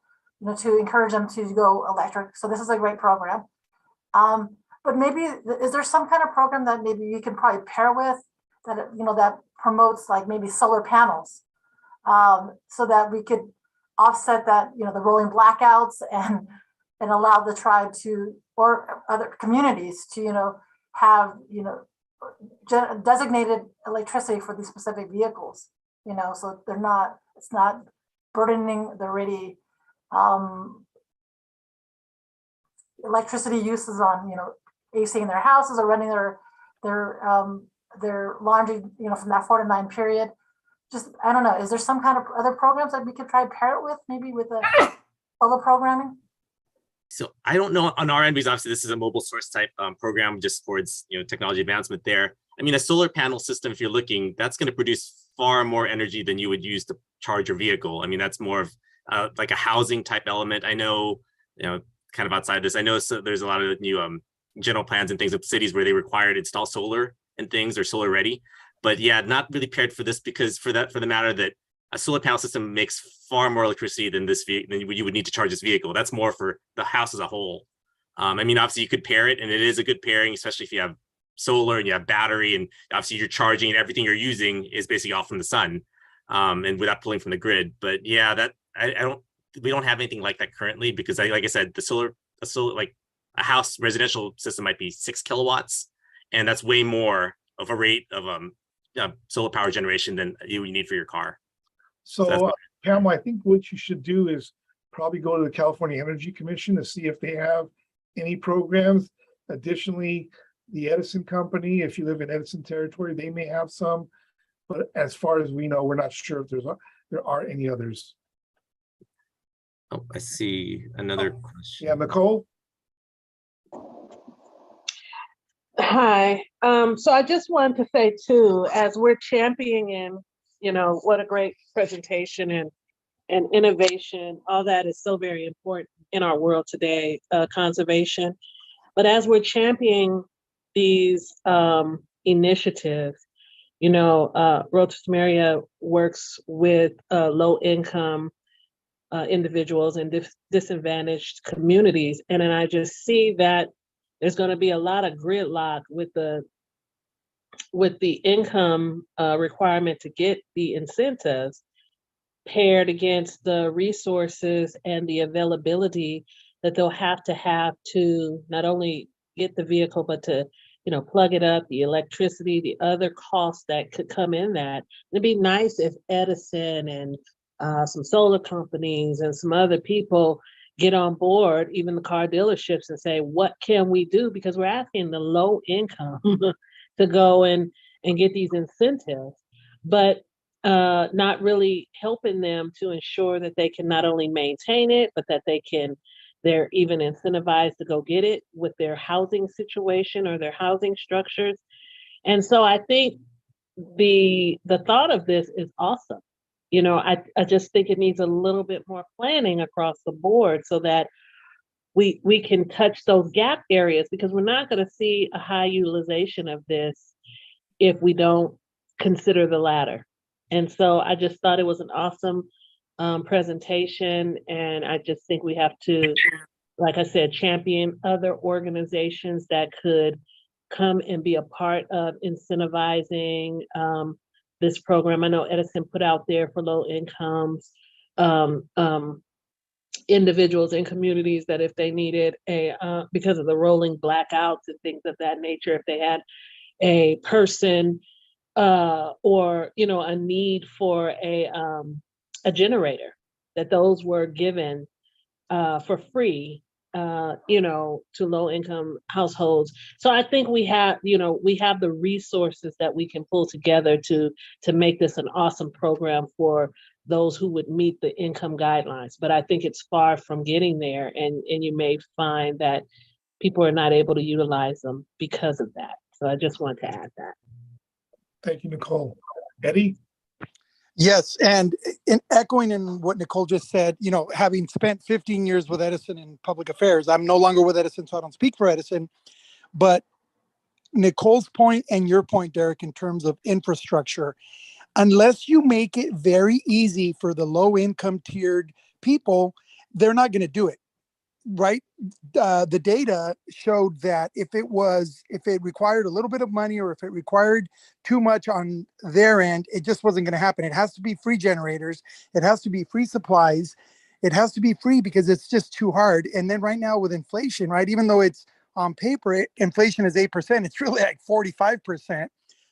to encourage them to go electric. So this is a great program. But maybe, is there some kind of program that maybe you can probably pair with that, that promotes like maybe solar panels, so that we could offset that, the rolling blackouts and allow the tribe to, or other communities to, have, designated electricity for these specific vehicles, so it's not burdening the already electricity uses on, AC in their houses or running their laundry, from that 4 to 9 period. Just, I don't know, is there some kind of other programs that we could try to pair it with, maybe with a solar programming? So I don't know on our end, because obviously this is a mobile source type program just for its technology advancement there. I mean, a solar panel system, if you're looking, that's going to produce far more energy than you would use to charge your vehicle. I mean, that's more of like a housing type element. I know, kind of outside this, I know there's a lot of new general plans and things of cities where they require to install solar and things, or solar ready. But yeah, not really paired for this, because for the matter that a solar panel system makes far more electricity than you would need to charge this vehicle. That's more for the house as a whole. I mean, obviously you could pair it, and it is a good pairing, especially if you have solar and you have battery, and obviously you're charging and everything you're using is basically all from the sun, and without pulling from the grid. But yeah, we don't have anything like that currently, because like I said, a solar like a house residential system might be 6 kilowatts, and that's way more of a rate of solar power generation than you need for your car. So Pamela, I think what you should do is probably go to the California Energy Commission to see if they have any programs. Additionally, the Edison Company, if you live in Edison territory, they may have some. But as far as we know, we're not sure if there are any others. Oh, I see another question. Yeah, Nicole? Hi. So I just wanted to say too, as we're championing, what a great presentation and innovation, all that is so very important in our world today, conservation. But as we're championing these initiatives, Rotas Maria works with low income individuals and disadvantaged communities. And then I just see that there's going to be a lot of gridlock with the income requirement to get the incentives paired against the resources and the availability that they'll have to not only get the vehicle, but to, plug it up, the electricity, the other costs that could come in that. It'd be nice if Edison and some solar companies and some other people get on board, even the car dealerships, and say, what can we do? Because we're asking the low income to go and get these incentives, but not really helping them to ensure that they can not only maintain it, but that they're even incentivized to go get it with their housing situation or their housing structures. And so I think the thought of this is awesome. I just think it needs a little bit more planning across the board so that we can touch those gap areas, because we're not going to see a high utilization of this if we don't consider the latter. And so I just thought it was an awesome presentation. And I just think we have to, like I said, champion other organizations that could come and be a part of incentivizing this program. I know Edison put out there for low incomes individuals in communities that if they needed because of the rolling blackouts and things of that nature, if they had a person or a need for a generator, that those were given for free to low income households. So I think we have the resources that we can pull together to make this an awesome program for those who would meet the income guidelines. But I think it's far from getting there, and you may find that people are not able to utilize them because of that. So I just wanted to add that. Thank you, Nicole. Eddie? Yes, and in echoing in what Nicole just said, having spent 15 years with Edison in public affairs, I'm no longer with Edison, so I don't speak for Edison, but Nicole's point and your point, Derek, in terms of infrastructure, unless you make it very easy for the low income tiered people, they're not going to do it. Right. The data showed that if it required a little bit of money or if it required too much on their end, it just wasn't going to happen. It has to be free generators. It has to be free supplies. It has to be free because it's just too hard. And then right now with inflation, right, even though it's on paper, inflation is 8%, it's really like 45%.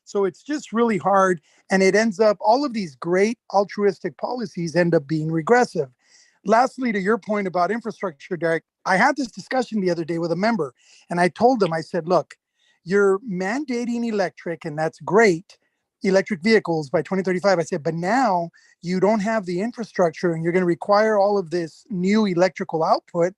So it's just really hard. And it ends up, all of these great altruistic policies end up being regressive. Lastly, to your point about infrastructure, Derek, I had this discussion the other day with a member, and I told him, I said, look, you're mandating electric, and that's great, electric vehicles by 2035. I said, but now you don't have the infrastructure, and you're going to require all of this new electrical output.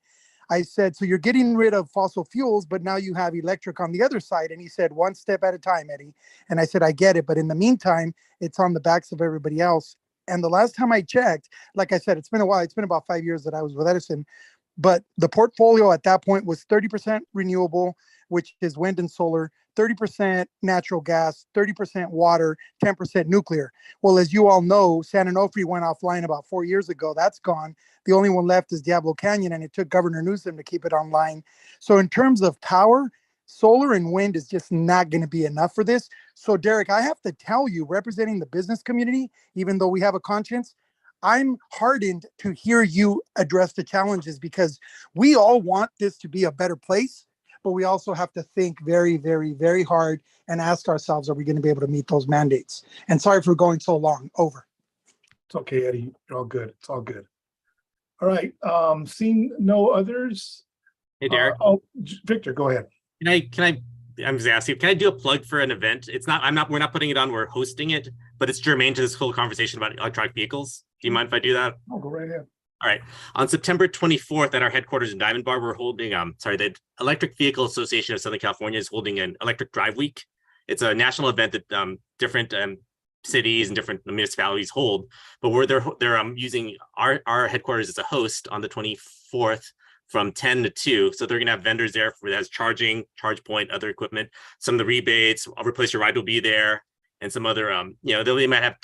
I said, so you're getting rid of fossil fuels, but now you have electric on the other side. And he said, one step at a time, Eddie. And I said, I get it. But in the meantime, it's on the backs of everybody else. And the last time I checked, like I said, it's been a while. It's been about 5 years that I was with Edison. But the portfolio at that point was 30% renewable, which is wind and solar, 30% natural gas, 30% water, 10% nuclear. Well, as you all know, San Onofre went offline about 4 years ago. That's gone. The only one left is Diablo Canyon, and it took Governor Newsom to keep it online. So in terms of power, solar and wind is just not going to be enough for this. So Derek, I have to tell you, representing the business community, even though we have a conscience, I'm heartened to hear you address the challenges because we all want this to be a better place, but we also have to think very, very, very hard and ask ourselves, are we going to be able to meet those mandates? And sorry for going so long. Over. It's okay, Eddie. You're all good. It's all good. All right. Seeing no others. Hey, Derek. Victor, go ahead. I'm just asking, can I do a plug for an event? We're not putting it on, we're hosting it, but it's germane to this whole conversation about electronic vehicles. Do you mind if I do that? I'll go right ahead. All right. On September 24th at our headquarters in Diamond Bar, we're holding, the Electric Vehicle Association of Southern California is holding an Electric Drive Week. It's a national event that different cities and different municipalities hold, but they're using our headquarters as a host on the 24th from 10 to 2. So they're going to have vendors there that has charging, charge point, other equipment. Some of the rebates, I'll Replace Your Ride will be there, and some other, they might have,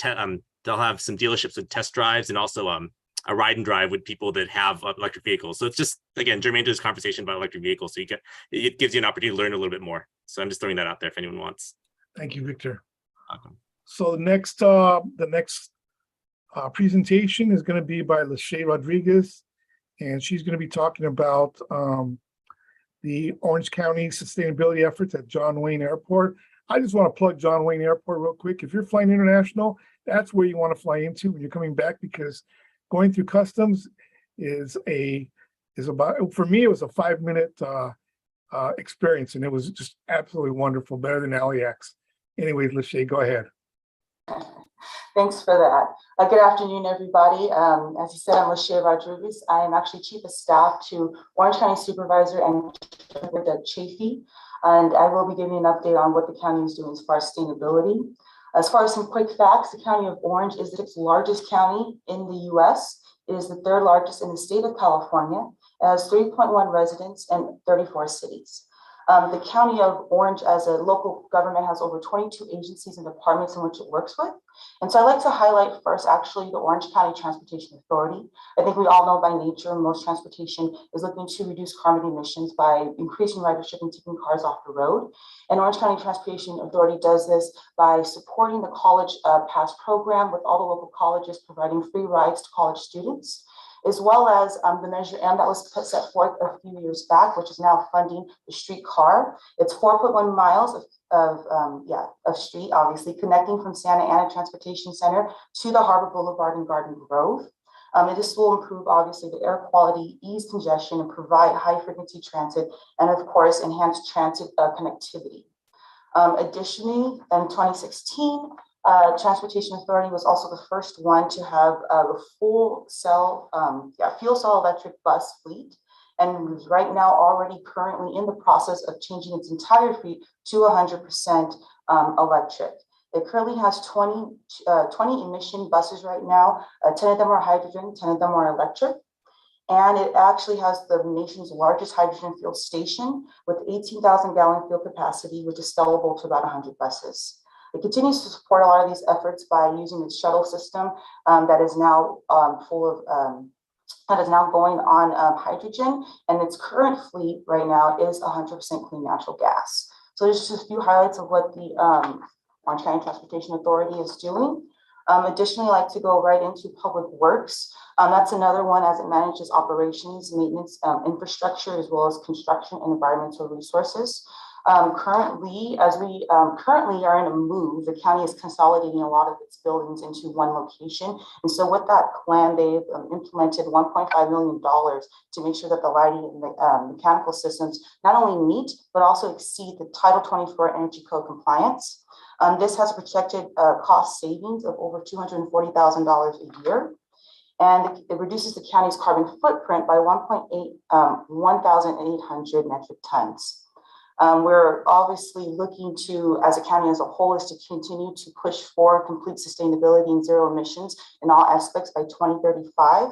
they'll have some dealerships with test drives and also a ride and drive with people that have electric vehicles. So it's just, again, germane to this conversation about electric vehicles. So it gives you an opportunity to learn a little bit more. So I'm just throwing that out there if anyone wants. Thank you, Victor. Welcome. So the next presentation is going to be by Lachey Rodriguez, and she's going to be talking about the Orange County sustainability efforts at John Wayne Airport. I just want to plug John Wayne Airport real quick. If you're flying international, that's where you want to fly into when you're coming back, because going through customs is about, for me, it was a 5-minute experience, and it was just absolutely wonderful, better than LAX. Anyways, Lachey, go ahead. Thanks for that. Good afternoon, everybody. As you said, I'm Lachey Rodriguez. I am actually Chief of Staff to Orange County Supervisor and Chafee, and I will be giving an update on what the county is doing as far as sustainability. As far as some quick facts, the County of Orange is the 6th largest county in the U.S. It is the 3rd largest in the state of California. It has 3.1 residents and 34 cities. The County of Orange as a local government has over 22 agencies and departments in which it works with. And so I'd like to highlight first, actually, the Orange County Transportation Authority. I think we all know by nature, most transportation is looking to reduce carbon emissions by increasing ridership and taking cars off the road. And Orange County Transportation Authority does this by supporting the College Pass program with all the local colleges providing free rides to college students, as well as the Measure M that was set forth a few years back, which is now funding the streetcar. It's 4.1 miles of street, obviously, connecting from Santa Ana Transportation Center to the Harbor Boulevard and Garden Grove. And this will improve, obviously, the air quality, ease congestion, and provide high-frequency transit, and of course, enhance transit connectivity. Additionally, in 2016, Transportation Authority was also the first one to have a fuel cell electric bus fleet, and is right now already currently in the process of changing its entire fleet to 100% electric. It currently has 20 emission buses right now. 10 of them are hydrogen, 10 of them are electric. And it actually has the nation's largest hydrogen fuel station with 18,000 gallon fuel capacity, which is sellable to about 100 buses. It continues to support a lot of these efforts by using its shuttle system that is now that is now going on hydrogen, and its current fleet right now is 100% clean natural gas. So there's just a few highlights of what the Orange County Transportation Authority is doing. Additionally, I'd like to go right into public works. That's another one as it manages operations, maintenance, infrastructure, as well as construction and environmental resources. Currently, as we currently are in a move, the county is consolidating a lot of its buildings into one location. And so with that plan, they've implemented $1.5 million to make sure that the lighting and the mechanical systems not only meet, but also exceed the Title 24 Energy Code compliance. This has projected cost savings of over $240,000 a year. And it reduces the county's carbon footprint by 1,800 metric tons. We're obviously looking to, as a county as a whole, is to continue to push for complete sustainability and zero emissions in all aspects by 2035.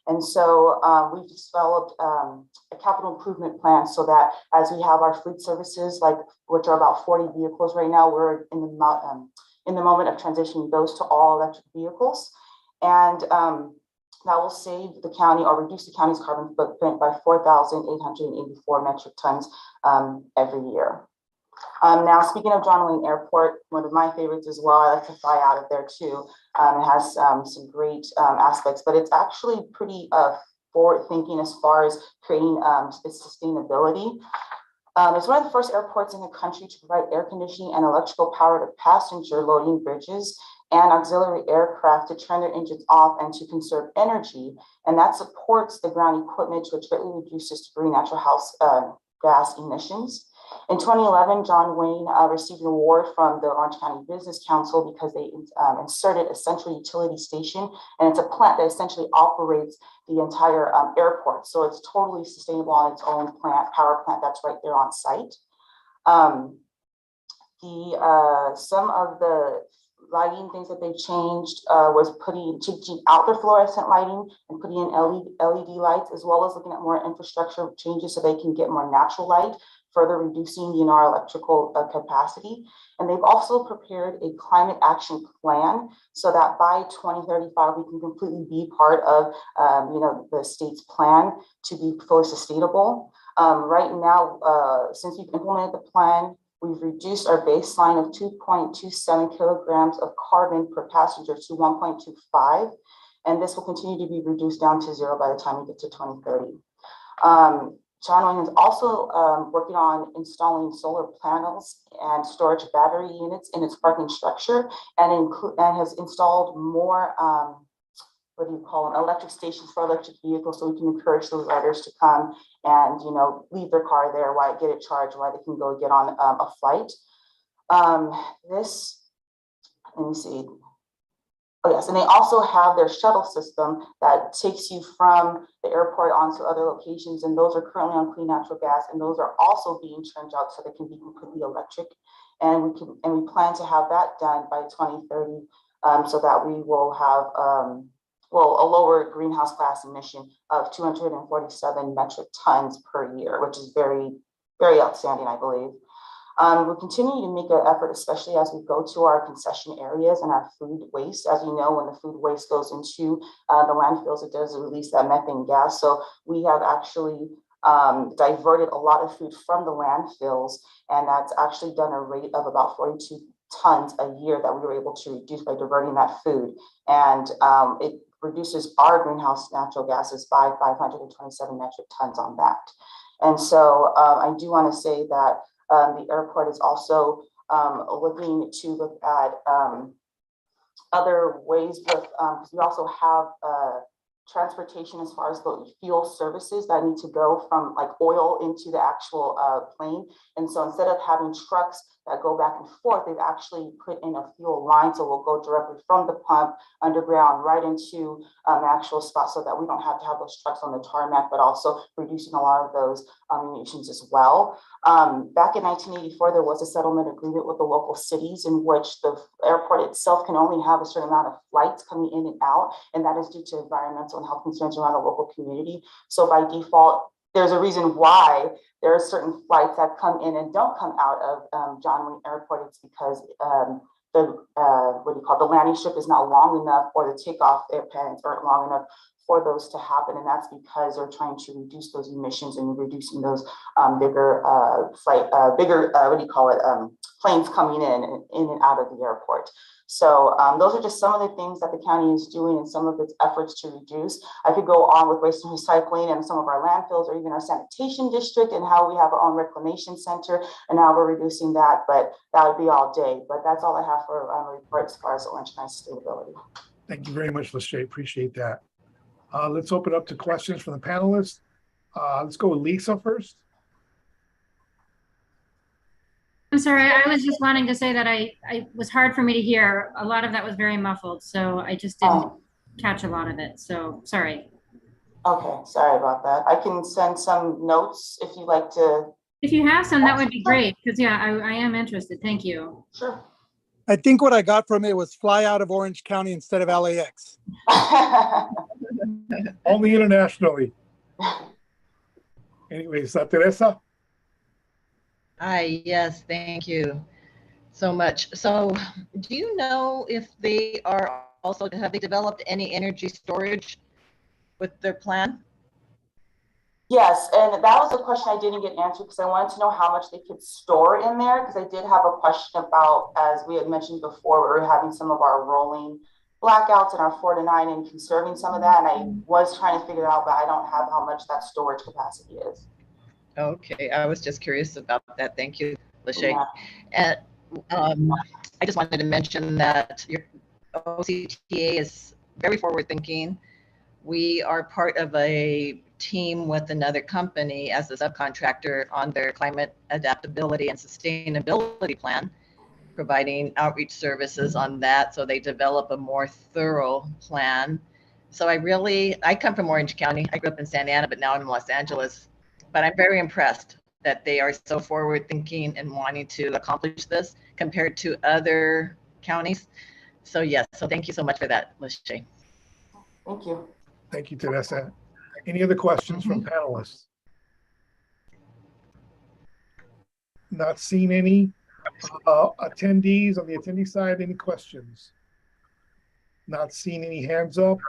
And so we've developed a capital improvement plan so that as we have our fleet services, like which are about 40 vehicles right now, we're in the moment of transitioning those to all electric vehicles. And that will save the county or reduce the county's carbon footprint by 4,884 metric tons every year. Now, speaking of John Wayne Airport, one of my favorites as well, I like to fly out of there too. It has some great aspects, but it's actually pretty forward thinking as far as creating its sustainability. It's one of the first airports in the country to provide air conditioning and electrical power to passenger loading bridges and auxiliary aircraft to turn their engines off and to conserve energy. And that supports the ground equipment, which greatly reduces greenhouse gas emissions. In 2011, John Wayne received an award from the Orange County Business Council because they inserted a central utility station, and it's a plant that essentially operates the entire airport. So it's totally sustainable on its own power plant that's right there on site. Some of the lighting things that they changed was changing out their fluorescent lighting and putting in LED lights, as well as looking at more infrastructure changes so they can get more natural light, further reducing our electrical capacity. And they've also prepared a climate action plan so that by 2035 we can completely be part of the state's plan to be fully sustainable. Right now, since we've implemented the plan, we've reduced our baseline of 2.27 kilograms of carbon per passenger to 1.25, and this will continue to be reduced down to zero by the time we get to 2030. John Wayne is also working on installing solar panels and storage battery units in its parking structure, and has installed more electric stations for electric vehicles, so we can encourage those riders to come and leave their car there while get it charged, while they can go get on a flight. Let me see. Oh yes, and they also have their shuttle system that takes you from the airport onto other locations, and those are currently on clean natural gas, and those are also being turned out so they can be completely electric. And we plan to have that done by 2030, so that we will have a lower greenhouse gas emission of 247 metric tons per year, which is very, very outstanding, I believe. We'll continue to make an effort, especially as we go to our concession areas and our food waste. As you know, when the food waste goes into the landfills, it does release that methane gas. So we have actually diverted a lot of food from the landfills, and that's actually done a rate of about 42 tons a year that we were able to reduce by diverting that food. And it reduces our greenhouse natural gases by 527 metric tons on that. And so I do want to say that the airport is also looking to look at other ways with, because we also have transportation as far as the fuel services that need to go from like oil into the actual plane. And so instead of having trucks that go back and forth, they've actually put in a fuel line, so we'll go directly from the pump underground right into the actual spot, so that we don't have to have those trucks on the tarmac, but also reducing a lot of those emissions as well. Back in 1984, there was a settlement agreement with the local cities in which the airport itself can only have a certain amount of flights coming in and out, and that is due to environmental environmental and health concerns around the local community. So by default, there's a reason why there are certain flights that come in and don't come out of John Wayne Airport. It's because the landing strip is not long enough, or the takeoff pads aren't long enough for those to happen. And that's because they're trying to reduce those emissions and reducing those bigger planes coming in and out of the airport. So those are just some of the things that the county is doing and some of its efforts to reduce. I could go on with waste and recycling and some of our landfills, or even our sanitation district, and how we have our own reclamation center and how we're reducing that, but that would be all day. But that's all I have for a report as far as Orange County sustainability. Thank you very much, Lachey. Appreciate that. Let's open up to questions from the panelists. Let's go with Lisa first. I'm sorry, I was just wanting to say that I was hard for me to hear. A lot of that was very muffled, so I just didn't catch a lot of it. So sorry. Okay, sorry about that. I can send some notes if you'd like to. If you have some, that would be great, because yeah, I am interested. Thank you. Sure. I think what I got from it was fly out of Orange County instead of LAX. Only internationally. Anyways, Teresa. Hi, yes, thank you so much. So do you know if they are also, have they developed any energy storage with their plan? Yes, and that was a question I didn't get answered because I wanted to know how much they could store in there, because I did have a question about, as we had mentioned before, we were having some of our rolling blackouts in our 4 to 9 and conserving some of that, and I was trying to figure it out, but I don't have how much that storage capacity is. Okay, I was just curious about that. Thank you, Lachey. Yeah. And I just wanted to mention that your OCTA is very forward thinking. We are part of a team with another company as a subcontractor on their climate adaptability and sustainability plan, providing outreach services on that. So they develop a more thorough plan. So I come from Orange County. I grew up in Santa Ana, but now I'm in Los Angeles. But I'm very impressed that they are so forward thinking and wanting to accomplish this compared to other counties. So yes, so thank you so much for that, Lachey. Thank you. Thank you, Teresa. Any other questions from panelists? Not seen any. Attendees on the attendee side, any questions? Not seeing any hands up.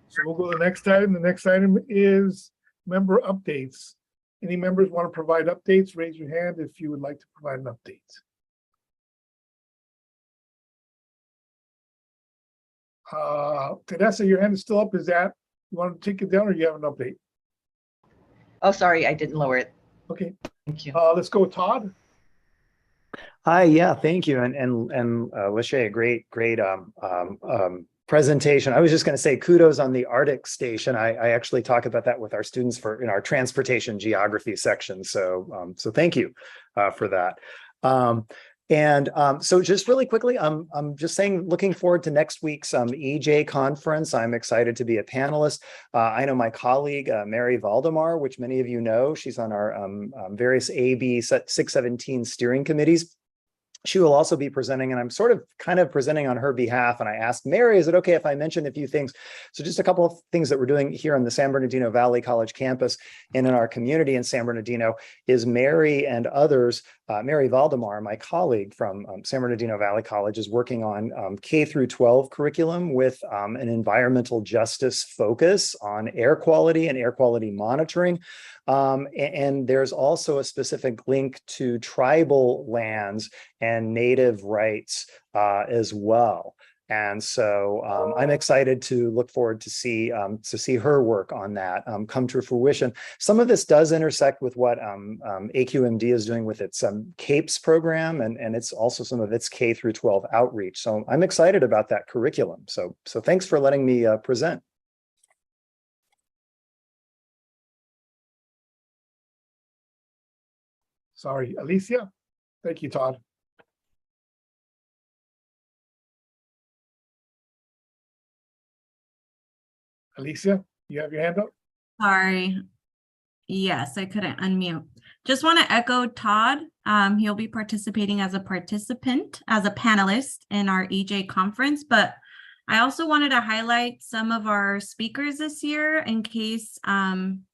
So we'll go to the next item. The next item is member updates. Any members want to provide updates? Raise your hand if you would like to provide an update. Teresa, your hand is still up. Is that, you want to take it down or you have an update? Oh, sorry, I didn't lower it. Okay. Thank you. Let's go with Todd. Hi, yeah, thank you. And Lachey, a great presentation. I was just going to say kudos on the Arctic station. I actually talk about that with our students in our transportation geography section. So so thank you for that. So just really quickly, I'm just saying, looking forward to next week's EJ conference. I'm excited to be a panelist. I know my colleague, Mary Valdemar, which many of you know, she's on our various AB 617 steering committees. She will also be presenting, and I'm kind of presenting on her behalf. And I asked Mary, is it okay if I mention a few things? So just a couple of things that we're doing here on the San Bernardino Valley College campus and in our community in San Bernardino is Mary and others. Mary Valdemar, my colleague from San Bernardino Valley College, is working on K through 12 curriculum with an environmental justice focus on air quality and air quality monitoring. And there's also a specific link to tribal lands and native rights as well. And so I'm excited to look forward to see her work on that come to fruition. Some of this does intersect with what AQMD is doing with its CAPES program, and it's also some of its K through 12 outreach. So I'm excited about that curriculum. So thanks for letting me present. Sorry, Alicia. Thank you, Todd. Alicia, you have your hand up? Sorry. Yes, I couldn't unmute. Just want to echo Todd. He'll be participating as a participant, as a panelist in our EJ conference, but I also wanted to highlight some of our speakers this year in case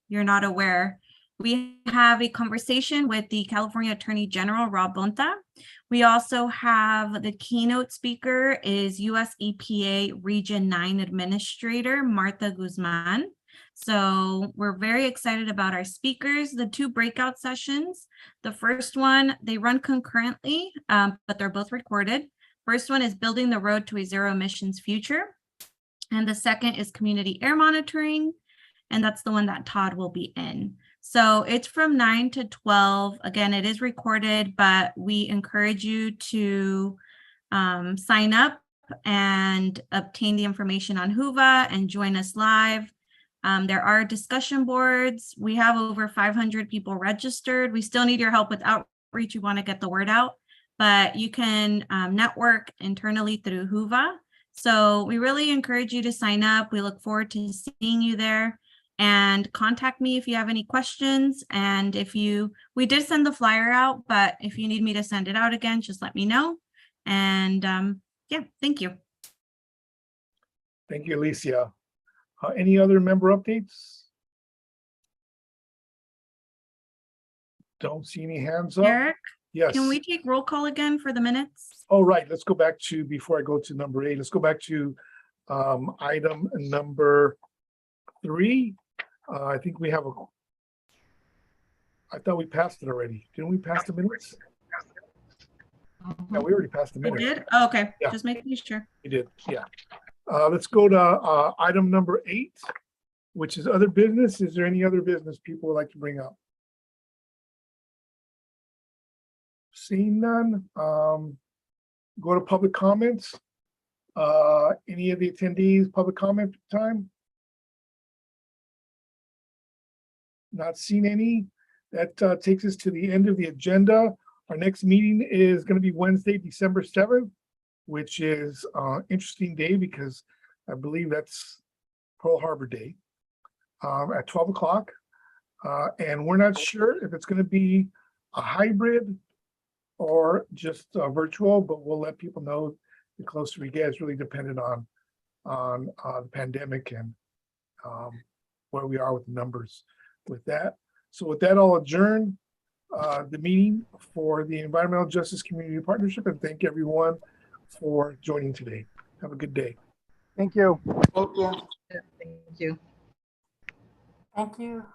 you're not aware. We have a conversation with the California Attorney General, Rob Bonta. We also have the keynote speaker is US EPA Region 9 Administrator, Martha Guzman. So we're very excited about our speakers. The two breakout sessions, the first one, they run concurrently, but they're both recorded. First one is building the road to a zero emissions future. And the second is community air monitoring. And that's the one that Todd will be in. So it's from 9 to 12. Again, it is recorded, but we encourage you to sign up and obtain the information on Whova and join us live. There are discussion boards. We have over 500 people registered. We still need your help with outreach. We want to get the word out, but you can network internally through Whova. So we really encourage you to sign up. We look forward to seeing you there. And contact me if you have any questions. And we did send the flyer out, but if you need me to send it out again, just let me know. And yeah, thank you. Thank you, Alicia. Any other member updates? Don't see any hands up. Eric, Yes. can we take roll call again for the minutes? All right, let's go back to, before I go to number 8, let's go back to item number 3. I think we have I thought we passed it already. Didn't we pass the minutes? Yeah, we already passed the We minutes. did? Oh, okay, Yeah. just making sure. We did, yeah. Let's go to item number 8, which is other business. Is there any other business people would like to bring up? Seeing none, go to public comments. Any of the attendees, public comment time? Not seen any. That takes us to the end of the agenda. Our next meeting is going to be Wednesday, December 7th, which is an interesting day because I believe that's Pearl Harbor Day at 12 o'clock. And we're not sure if it's going to be a hybrid or just virtual, but we'll let people know the closer we get. It's really dependent on the pandemic and where we are with the numbers with that. So with that, I'll adjourn the meeting for the Environmental Justice Community Partnership and thank everyone for joining today. Have a good day. Thank you. Thank you. Thank you. Thank you.